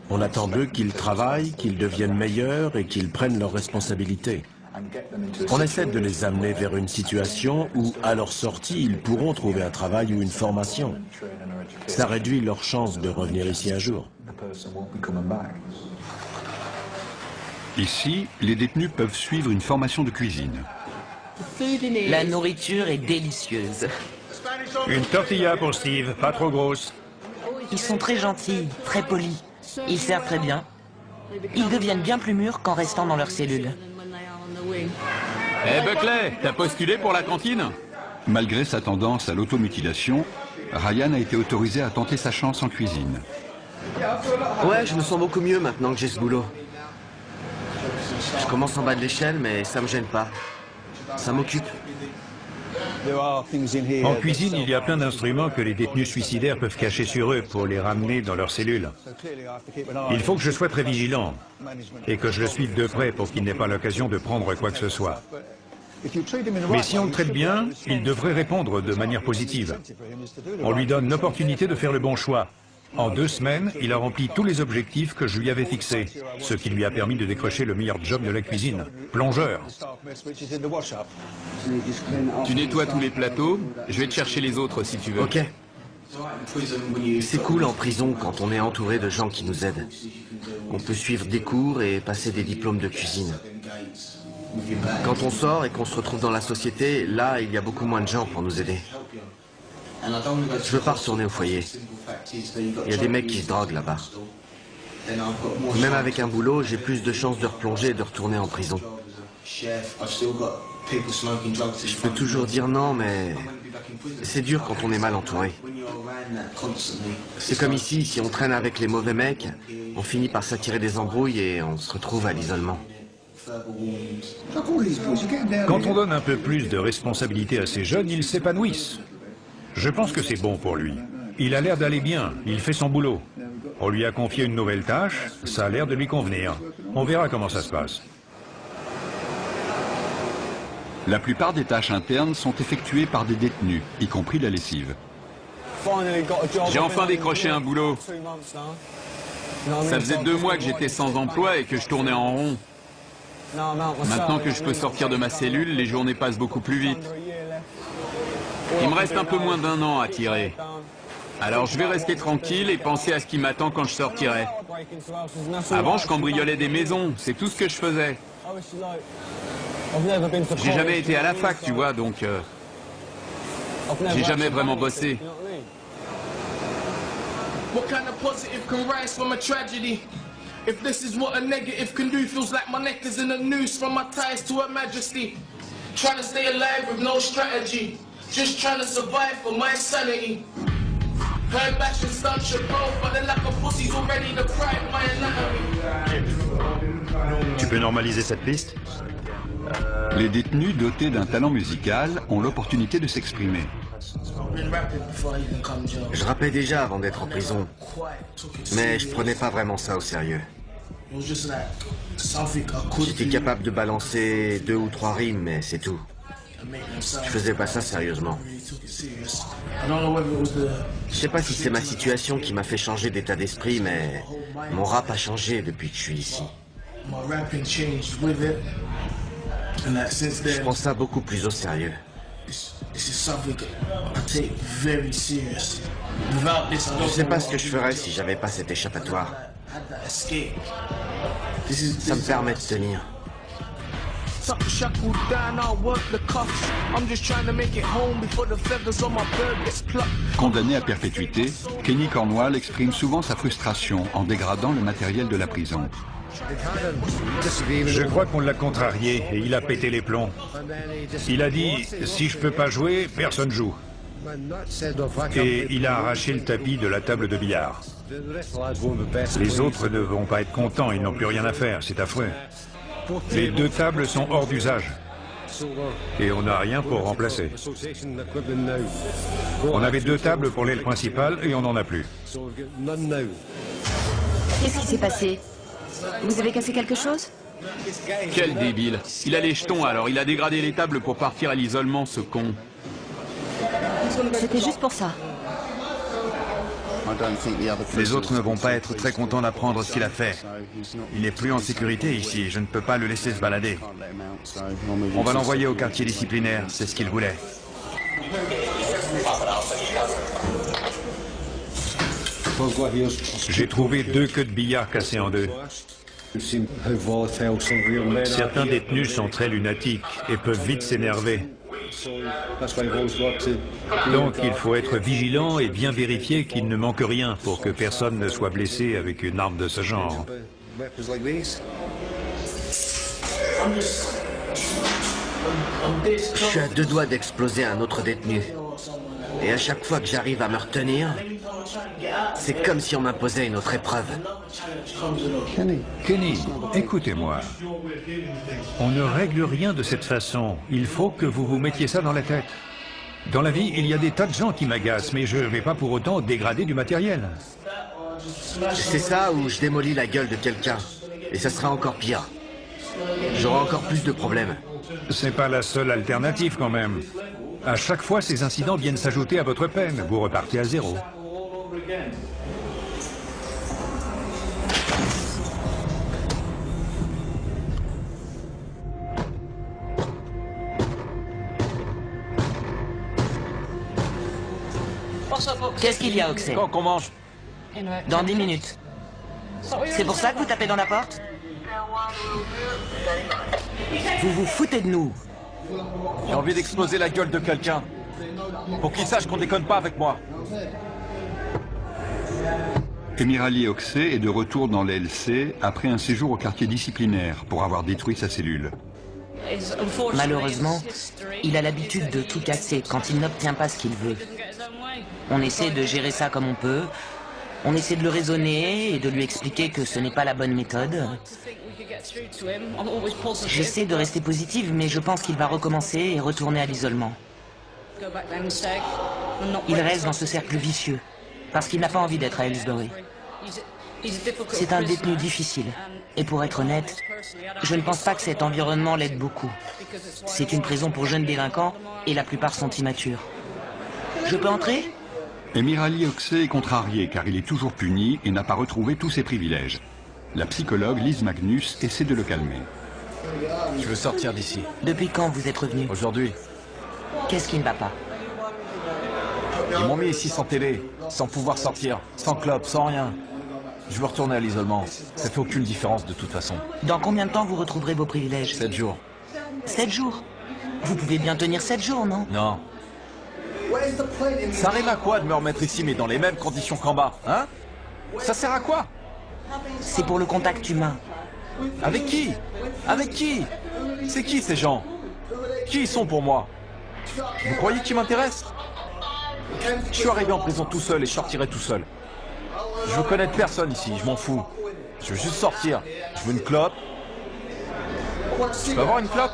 On attend d'eux qu'ils travaillent, qu'ils deviennent meilleurs et qu'ils prennent leurs responsabilités. On essaie de les amener vers une situation où, à leur sortie, ils pourront trouver un travail ou une formation. Ça réduit leurs chances de revenir ici un jour. Ici, les détenus peuvent suivre une formation de cuisine. La nourriture est délicieuse. Une tortilla pour Steve, pas trop grosse. Ils sont très gentils, très polis. Ils servent très bien. Ils deviennent bien plus mûrs qu'en restant dans leurs cellules. Eh Buckley, t'as postulé pour la cantine? Malgré sa tendance à l'automutilation, Ryan a été autorisé à tenter sa chance en cuisine. Ouais, je me sens beaucoup mieux maintenant que j'ai ce boulot. Je commence en bas de l'échelle, mais ça me gêne pas. Ça m'occupe. En cuisine, il y a plein d'instruments que les détenus suicidaires peuvent cacher sur eux pour les ramener dans leurs cellules. Il faut que je sois très vigilant et que je le suive de près pour qu'il n'ait pas l'occasion de prendre quoi que ce soit. Mais si on le traite bien, il devrait répondre de manière positive. On lui donne l'opportunité de faire le bon choix. En 2 semaines, il a rempli tous les objectifs que je lui avais fixés, ce qui lui a permis de décrocher le meilleur job de la cuisine, plongeur. Tu nettoies tous les plateaux, je vais te chercher les autres si tu veux. Ok. C'est cool en prison quand on est entouré de gens qui nous aident. On peut suivre des cours et passer des diplômes de cuisine. Quand on sort et qu'on se retrouve dans la société, là, il y a beaucoup moins de gens pour nous aider. Je veux pas retourner au foyer. Il y a des mecs qui se droguent là-bas. Même avec un boulot, j'ai plus de chances de replonger et de retourner en prison. Je peux toujours dire non, mais c'est dur quand on est mal entouré. C'est comme ici, si on traîne avec les mauvais mecs, on finit par s'attirer des embrouilles et on se retrouve à l'isolement. Quand on donne un peu plus de responsabilité à ces jeunes, ils s'épanouissent. Je pense que c'est bon pour lui. Il a l'air d'aller bien, il fait son boulot. On lui a confié une nouvelle tâche, ça a l'air de lui convenir. On verra comment ça se passe. La plupart des tâches internes sont effectuées par des détenus, y compris la lessive. J'ai enfin décroché un boulot. Ça faisait 2 mois que j'étais sans emploi et que je tournais en rond. Maintenant que je peux sortir de ma cellule, les journées passent beaucoup plus vite. Il me reste un peu moins d'1 an à tirer. Alors je vais rester tranquille et penser à ce qui m'attend quand je sortirai. Avant, je cambriolais des maisons, c'est tout ce que je faisais. J'ai jamais été à la fac, tu vois, donc... j'ai jamais vraiment bossé. What kind of positive can rise from a tragedy? If this is what a negative can do, feels like my neck is in a noose from my ties to Her Majesty. Trying to stay alive with no strategy, just trying to survive for my sanity. Heard bash and stun should both, but then like a pussy's already deprived my anatomy. Tu peux normaliser cette piste? Les détenus dotés d'un talent musical ont l'opportunité de s'exprimer. Je rappais déjà avant d'être en prison, mais je prenais pas vraiment ça au sérieux. J'étais capable de balancer 2 ou 3 rimes, mais c'est tout. Je faisais pas ça sérieusement. Je sais pas si c'est ma situation qui m'a fait changer d'état d'esprit, mais mon rap a changé depuis que je suis ici. Je prends ça beaucoup plus au sérieux. Je sais pas ce que je ferais si j'avais pas cet échappatoire. Ça me permet de tenir. Condamné à perpétuité, Kenny Cornwall exprime souvent sa frustration en dégradant le matériel de la prison. Je crois qu'on l'a contrarié et il a pété les plombs. Il a dit « si je peux pas jouer, personne joue ». Et il a arraché le tapis de la table de billard. Les autres ne vont pas être contents, ils n'ont plus rien à faire, c'est affreux. Les 2 tables sont hors d'usage. Et on n'a rien pour remplacer. On avait 2 tables pour l'aile principale et on n'en a plus. Qu'est-ce qui s'est passé? Vous avez cassé quelque chose? Quel débile. Il a les jetons alors, il a dégradé les tables pour partir à l'isolement, ce con. C'était juste pour ça. Les autres ne vont pas être très contents d'apprendre ce qu'il a fait. Il n'est plus en sécurité ici, je ne peux pas le laisser se balader. On va l'envoyer au quartier disciplinaire, c'est ce qu'il voulait. J'ai trouvé 2 queues de billard cassées en 2. Certains détenus sont très lunatiques et peuvent vite s'énerver. Donc il faut être vigilant et bien vérifier qu'il ne manque rien pour que personne ne soit blessé avec une arme de ce genre. Je suis à deux doigts d'exploser un autre détenu. Et à chaque fois que j'arrive à me retenir, c'est comme si on m'imposait une autre épreuve. Kenny, écoutez-moi. On ne règle rien de cette façon. Il faut que vous vous mettiez ça dans la tête. Dans la vie, il y a des tas de gens qui m'agacent, mais je ne vais pas pour autant dégrader du matériel. C'est ça ou je démolis la gueule de quelqu'un. Et ça sera encore pire. J'aurai encore plus de problèmes. C'est pas la seule alternative quand même. À chaque fois, ces incidents viennent s'ajouter à votre peine. Vous repartez à zéro. Qu'est-ce qu'il y a, Oxey? Quand qu'on mange? Dans 10 minutes. C'est pour ça que vous tapez dans la porte? Vous vous foutez de nous. J'ai envie d'exploser la gueule de quelqu'un. Pour qu'il sache qu'on déconne pas avec moi. Emirali Oxey est de retour dans l'LC après un séjour au quartier disciplinaire pour avoir détruit sa cellule. Malheureusement, il a l'habitude de tout casser quand il n'obtient pas ce qu'il veut. On essaie de gérer ça comme on peut. On essaie de le raisonner et de lui expliquer que ce n'est pas la bonne méthode. J'essaie de rester positive, mais je pense qu'il va recommencer et retourner à l'isolement. Il reste dans ce cercle vicieux, parce qu'il n'a pas envie d'être à Aylesbury. C'est un détenu difficile, et pour être honnête, je ne pense pas que cet environnement l'aide beaucoup. C'est une prison pour jeunes délinquants, et la plupart sont immatures. Je peux entrer ? Emirali Oxey est contrarié car il est toujours puni et n'a pas retrouvé tous ses privilèges. La psychologue Liz Magnus essaie de le calmer. Je veux sortir d'ici. Depuis quand vous êtes revenu? Aujourd'hui. Qu'est-ce qui ne va pas? Ils m'ont mis ici sans télé, sans pouvoir sortir, sans club, sans rien. Je veux retourner à l'isolement. Ça fait aucune différence de toute façon. Dans combien de temps vous retrouverez vos privilèges? 7 jours. 7 jours? Vous pouvez bien tenir 7 jours, non? Non. Ça rime à quoi de me remettre ici mais dans les mêmes conditions qu'en bas, hein? Ça sert à quoi? C'est pour le contact humain. Avec qui? Avec qui? C'est qui ces gens? Qui ils sont pour moi? Vous croyez qu'ils m'intéressent? Je suis arrivé en prison tout seul et je sortirai tout seul. Je veux connaître personne ici, je m'en fous. Je veux juste sortir. Je veux une clope. Je peux avoir une clope?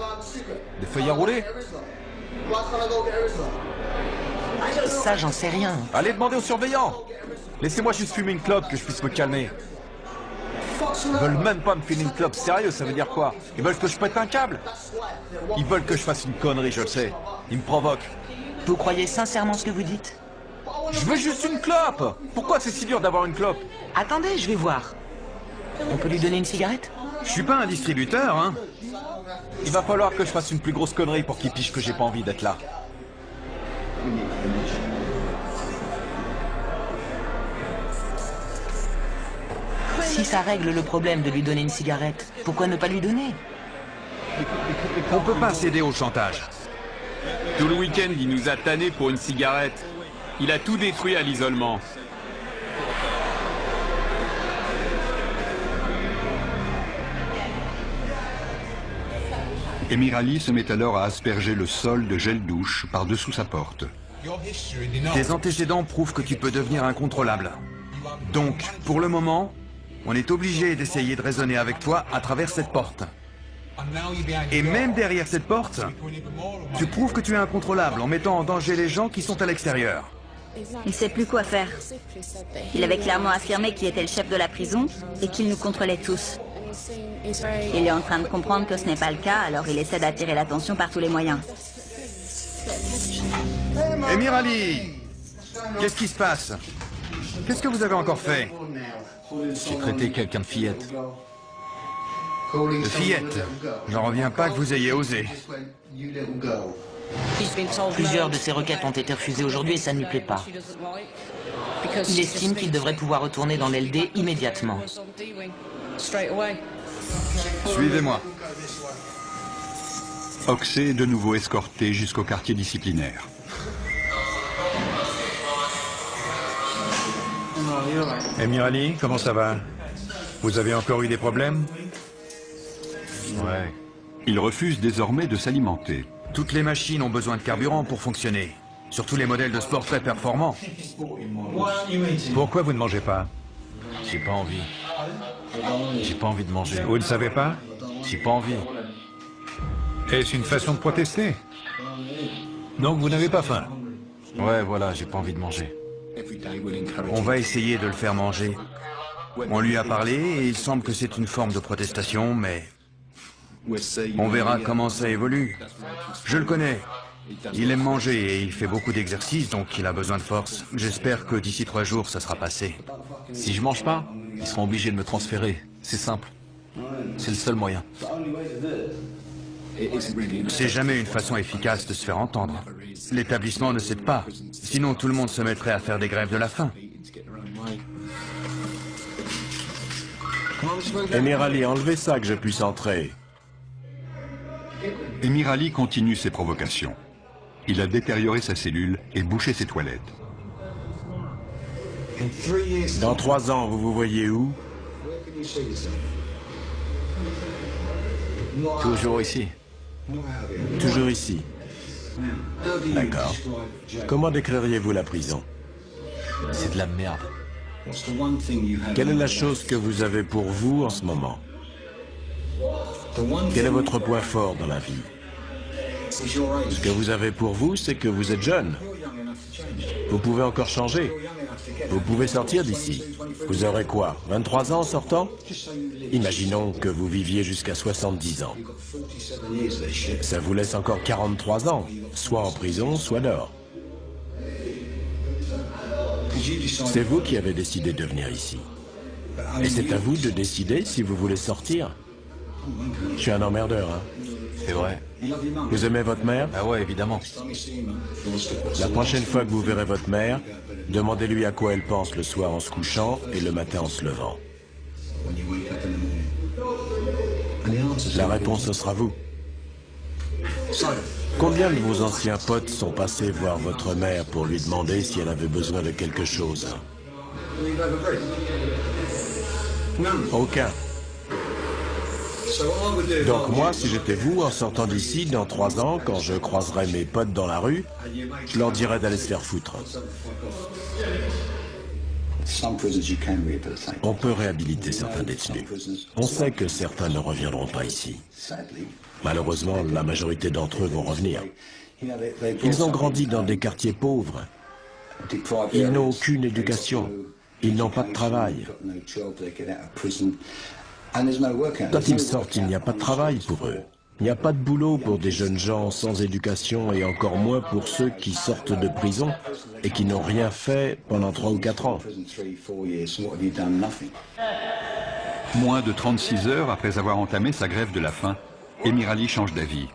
Des feuilles à rouler? Ça, j'en sais rien. Allez demander aux surveillants. Laissez-moi juste fumer une clope que je puisse me calmer. Ils veulent même pas me filer une clope. Sérieux, ça veut dire quoi? Ils veulent que je pète un câble? Ils veulent que je fasse une connerie, je le sais. Ils me provoquent. Vous croyez sincèrement ce que vous dites? Je veux juste une clope. Pourquoi c'est si dur d'avoir une clope? Attendez, je vais voir. On peut lui donner une cigarette? Je suis pas un distributeur, hein. Il va falloir que je fasse une plus grosse connerie pour qu'il pige que j'ai pas envie d'être là. Si ça règle le problème de lui donner une cigarette, pourquoi ne pas lui donner? On peut pas céder au chantage. Tout le week-end, il nous a tannés pour une cigarette. Il a tout détruit à l'isolement. Emirali se met alors à asperger le sol de gel douche par-dessous sa porte. Tes antécédents prouvent que tu peux devenir incontrôlable. Donc, pour le moment, on est obligé d'essayer de raisonner avec toi à travers cette porte. Et même derrière cette porte, tu prouves que tu es incontrôlable en mettant en danger les gens qui sont à l'extérieur. Il ne sait plus quoi faire. Il avait clairement affirmé qu'il était le chef de la prison et qu'il nous contrôlait tous. Il est en train de comprendre que ce n'est pas le cas, alors il essaie d'attirer l'attention par tous les moyens. Emirali, qu'est-ce qui se passe? Qu'est-ce que vous avez encore fait? J'ai traité quelqu'un de fillette. De fillette? J'en reviens pas que vous ayez osé. Plusieurs de ses requêtes ont été refusées aujourd'hui et ça ne lui plaît pas. Il estime qu'il devrait pouvoir retourner dans l'LD immédiatement. Suivez-moi. Oxey est de nouveau escorté jusqu'au quartier disciplinaire. Emirali, comment ça va? Vous avez encore eu des problèmes? Ouais. Il refuse désormais de s'alimenter. Toutes les machines ont besoin de carburant pour fonctionner. Surtout les modèles de sport très performants. Pourquoi vous ne mangez pas? J'ai pas envie. J'ai pas envie de manger. Vous ne savez pas? J'ai pas envie. Est-ce une façon de protester? Donc vous n'avez pas faim? Ouais, voilà, j'ai pas envie de manger. On va essayer de le faire manger. On lui a parlé et il semble que c'est une forme de protestation, mais on verra comment ça évolue. Je le connais. Il aime manger et il fait beaucoup d'exercices, donc il a besoin de force. J'espère que d'ici 3 jours, ça sera passé. Si je mange pas, ils seront obligés de me transférer. C'est simple. C'est le seul moyen. C'est jamais une façon efficace de se faire entendre. L'établissement ne cède pas. Sinon, tout le monde se mettrait à faire des grèves de la faim. Emir Ali, enlevez ça que je puisse entrer. Emir Ali continue ses provocations. Il a détérioré sa cellule et bouché ses toilettes. Dans 3 ans, vous vous voyez où? Toujours ici. Toujours ici. D'accord. Comment décririez-vous la prison? C'est de la merde. Quelle est la chose que vous avez pour vous en ce moment? Quel est votre point fort dans la vie? Ce que vous avez pour vous, c'est que vous êtes jeune. Vous pouvez encore changer. Vous pouvez sortir d'ici. Vous aurez quoi? 23 ans en sortant? Imaginons que vous viviez jusqu'à 70 ans. Ça vous laisse encore 43 ans, soit en prison, soit dehors. C'est vous qui avez décidé de venir ici. Et c'est à vous de décider si vous voulez sortir. Je suis un emmerdeur, hein. C'est vrai. Vous aimez votre mère? Ah ouais, évidemment. La prochaine fois que vous verrez votre mère, demandez-lui à quoi elle pense le soir en se couchant et le matin en se levant. La réponse, ce sera vous. Combien de vos anciens potes sont passés voir votre mère pour lui demander si elle avait besoin de quelque chose? Aucun. Donc moi, si j'étais vous, en sortant d'ici, dans 3 ans, quand je croiserai mes potes dans la rue, je leur dirais d'aller se faire foutre. On peut réhabiliter certains détenus. On sait que certains ne reviendront pas ici. Malheureusement, la majorité d'entre eux vont revenir. Ils ont grandi dans des quartiers pauvres. Ils n'ont aucune éducation. Ils n'ont pas de travail. Quand ils sortent, il n'y a pas de travail pour eux. Il n'y a pas de boulot pour des jeunes gens sans éducation et encore moins pour ceux qui sortent de prison et qui n'ont rien fait pendant 3 ou 4 ans. Moins de 36 heures après avoir entamé sa grève de la faim, Emir Ali change d'avis.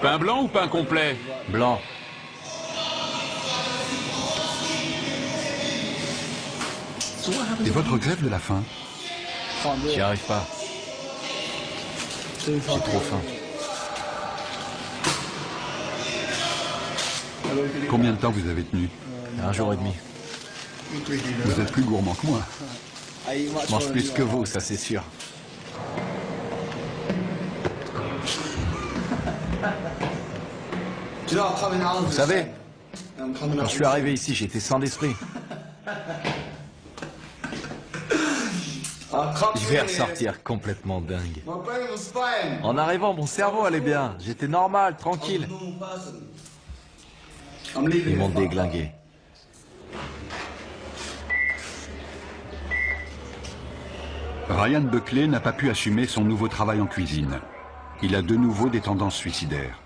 Pain blanc ou pain complet? Blanc. Et votre grève de la faim? J'y arrive pas. J'ai trop faim. Combien de temps vous avez tenu? 1 jour et demi. Vous êtes plus gourmand que moi. Je mange plus que vous, ça c'est sûr. Vous savez, quand je suis arrivé ici, j'étais sans d'esprit. Je vais ressortir complètement dingue. En arrivant, mon cerveau allait bien. J'étais normal, tranquille. Ils m'ont déglingué. Ryan Buckley n'a pas pu assumer son nouveau travail en cuisine. Il a de nouveau des tendances suicidaires.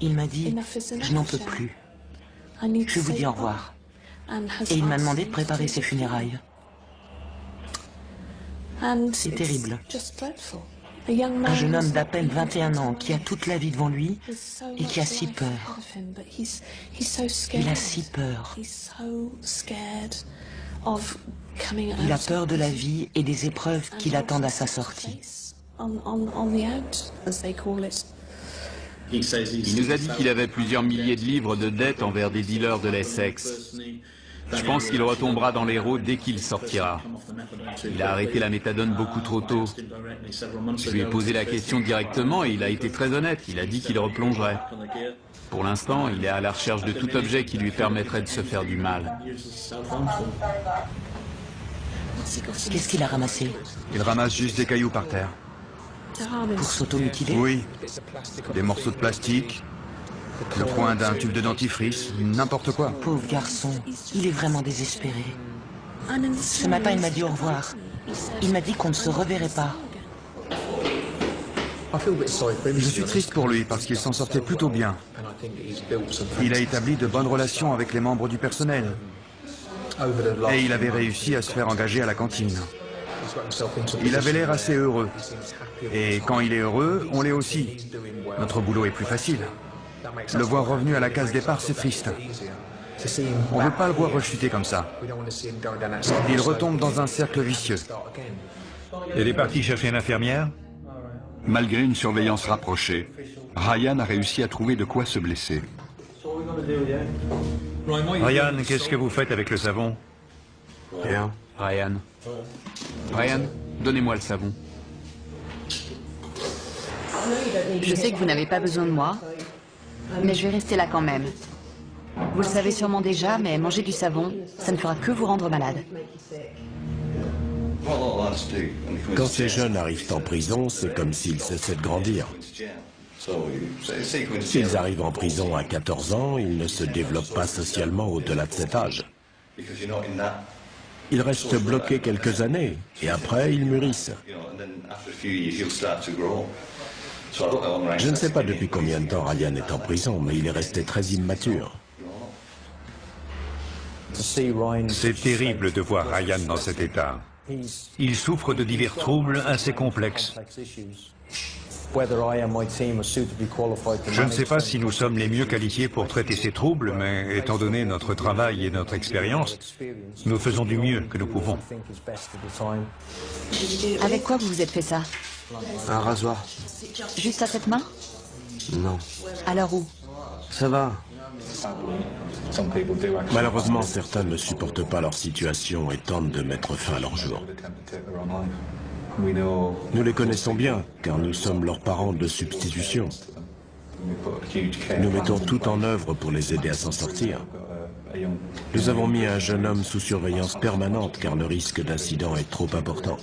Il m'a dit, je n'en peux plus. Je vous dis au revoir. Et il m'a demandé de préparer ses funérailles. C'est terrible. Un jeune homme d'à peine 21 ans qui a toute la vie devant lui et qui a si peur. Il a si peur. Il a peur de la vie et des épreuves qui l'attendent à sa sortie. Il nous a dit qu'il avait plusieurs milliers de livres de dettes envers des dealers de l'Essex. Je pense qu'il retombera dans l'héros dès qu'il sortira. Il a arrêté la méthadone beaucoup trop tôt. Je lui ai posé la question directement et il a été très honnête. Il a dit qu'il replongerait. Pour l'instant, il est à la recherche de tout objet qui lui permettrait de se faire du mal. Qu'est-ce qu'il a ramassé? Il ramasse juste des cailloux par terre. Pour s'automutiler? Oui. Des morceaux de plastique, le coin d'un tube de dentifrice, n'importe quoi. Pauvre garçon, il est vraiment désespéré. Ce matin, il m'a dit au revoir. Il m'a dit qu'on ne se reverrait pas. Je suis triste pour lui parce qu'il s'en sortait plutôt bien. Il a établi de bonnes relations avec les membres du personnel. Et il avait réussi à se faire engager à la cantine. Il avait l'air assez heureux. Et quand il est heureux, on l'est aussi. Notre boulot est plus facile. Le voir revenu à la case départ, c'est triste. On ne veut pas le voir rechuter comme ça. Il retombe dans un cercle vicieux. Elle est partie chercher une infirmière? Malgré une surveillance rapprochée, Ryan a réussi à trouver de quoi se blesser. Ryan, qu'est-ce que vous faites avec le savon? Rien. Ryan. Ryan, donnez-moi le savon. Je sais que vous n'avez pas besoin de moi, mais je vais rester là quand même. Vous le savez sûrement déjà, mais manger du savon, ça ne fera que vous rendre malade. Quand ces jeunes arrivent en prison, c'est comme s'ils cessaient de grandir. S'ils arrivent en prison à 14 ans, ils ne se développent pas socialement au-delà de cet âge. Ils restent bloqués quelques années, et après, ils mûrissent. Je ne sais pas depuis combien de temps Ryan est en prison, mais il est resté très immature. C'est terrible de voir Ryan dans cet état. Il souffre de divers troubles assez complexes. Je ne sais pas si nous sommes les mieux qualifiés pour traiter ces troubles, mais étant donné notre travail et notre expérience, nous faisons du mieux que nous pouvons. Avec quoi vous vous êtes fait ça? Un rasoir. Juste à cette main? Non. Alors où? Ça va. Malheureusement, certains ne supportent pas leur situation et tentent de mettre fin à leur jour. Nous les connaissons bien, car nous sommes leurs parents de substitution. Nous mettons tout en œuvre pour les aider à s'en sortir. Nous avons mis un jeune homme sous surveillance permanente, car le risque d'incident est trop important.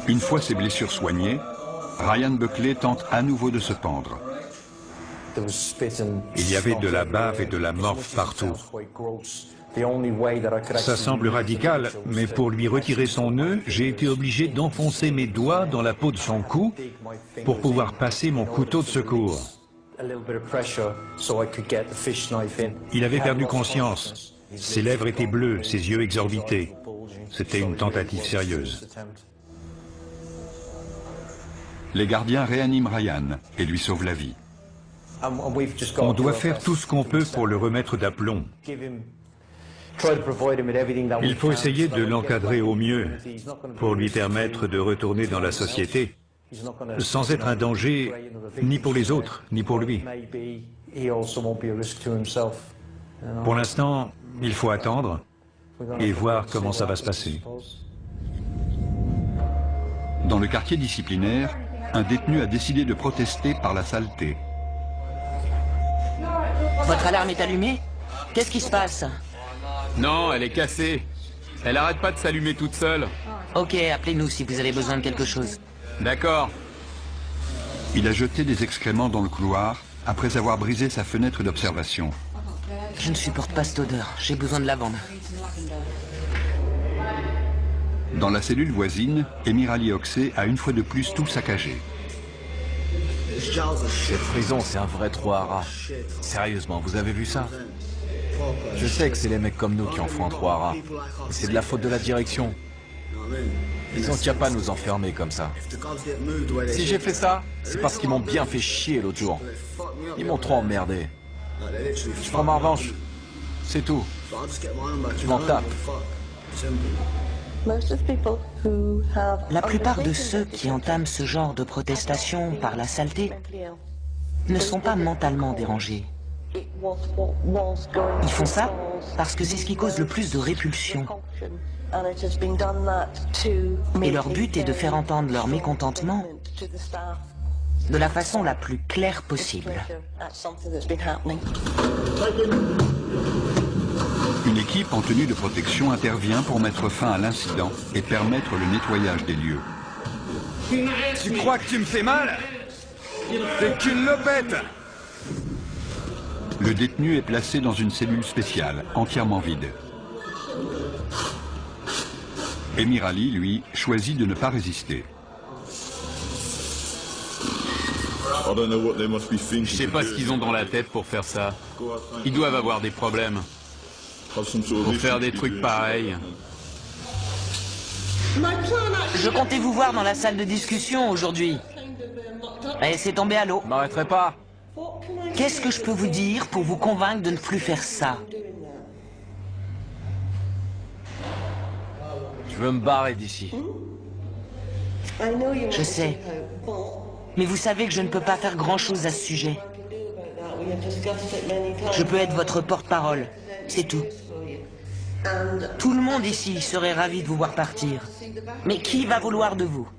Une fois ses blessures soignées, Ryan Buckley tente à nouveau de se pendre. Il y avait de la bave et de la morphe partout. Ça semble radical, mais pour lui retirer son nœud, j'ai été obligé d'enfoncer mes doigts dans la peau de son cou pour pouvoir passer mon couteau de secours. Il avait perdu conscience. Ses lèvres étaient bleues, ses yeux exorbités. C'était une tentative sérieuse. Les gardiens réaniment Ryan et lui sauvent la vie. On doit faire tout ce qu'on peut pour le remettre d'aplomb. Il faut essayer de l'encadrer au mieux pour lui permettre de retourner dans la société sans être un danger ni pour les autres, ni pour lui. Pour l'instant, il faut attendre et voir comment ça va se passer. Dans le quartier disciplinaire, un détenu a décidé de protester par la saleté. Votre alarme est allumée? Qu'est-ce qui se passe? Non, elle est cassée. Elle arrête pas de s'allumer toute seule. Ok, appelez-nous si vous avez besoin de quelque chose. D'accord. Il a jeté des excréments dans le couloir après avoir brisé sa fenêtre d'observation. Je ne supporte pas cette odeur. J'ai besoin de lavande. Dans la cellule voisine, Emirali Oxé a une fois de plus tout saccagé. Cette prison, c'est un vrai trou à rats. Sérieusement, vous avez vu ça? Je sais que c'est les mecs comme nous qui en font un trou à rats. C'est de la faute de la direction. Ils ont qu'à pas nous enfermer comme ça. Si j'ai fait ça, c'est parce qu'ils m'ont bien fait chier l'autre jour. Ils m'ont trop emmerdé. Je prends ma revanche. C'est tout. Je m'en tape. La plupart de ceux qui entament ce genre de protestation par la saleté ne sont pas mentalement dérangés. Ils font ça parce que c'est ce qui cause le plus de répulsion. Et leur but est de faire entendre leur mécontentement de la façon la plus claire possible. Une équipe en tenue de protection intervient pour mettre fin à l'incident et permettre le nettoyage des lieux. Tu crois que tu me fais mal? T'es qu'une lopette! Le détenu est placé dans une cellule spéciale, entièrement vide. Emir Ali, lui, choisit de ne pas résister. Je sais pas ce qu'ils ont dans la tête pour faire ça. Ils doivent avoir des problèmes. Pour faire des trucs pareils. Je comptais vous voir dans la salle de discussion aujourd'hui. Et c'est tombé à l'eau. Je m'arrêterai pas. Qu'est-ce que je peux vous dire pour vous convaincre de ne plus faire ça? Je veux me barrer d'ici. Je sais. Mais vous savez que je ne peux pas faire grand-chose à ce sujet. Je peux être votre porte-parole, c'est tout. Tout le monde ici serait ravi de vous voir partir. Mais qui va vouloir de vous?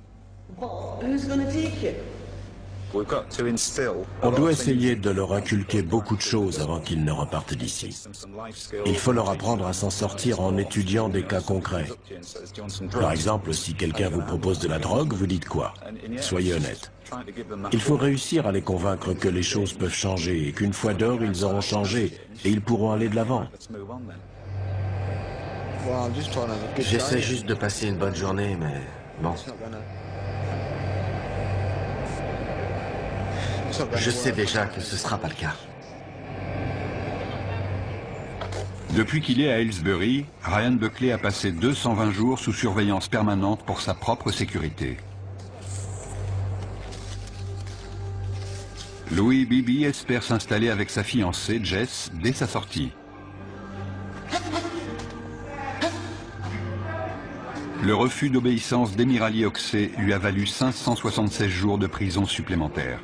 On doit essayer de leur inculquer beaucoup de choses avant qu'ils ne repartent d'ici. Il faut leur apprendre à s'en sortir en étudiant des cas concrets. Par exemple, si quelqu'un vous propose de la drogue, vous dites quoi? Soyez honnête. Il faut réussir à les convaincre que les choses peuvent changer et qu'une fois dehors, ils auront changé et ils pourront aller de l'avant. J'essaie juste de passer une bonne journée, mais bon. Je sais déjà que ce sera pas le cas. Depuis qu'il est à Aylesbury, Ryan Buckley a passé 220 jours sous surveillance permanente pour sa propre sécurité. Louis Bibi espère s'installer avec sa fiancée, Jess, dès sa sortie. Le refus d'obéissance d'Emir Ali Oxey lui a valu 576 jours de prison supplémentaires.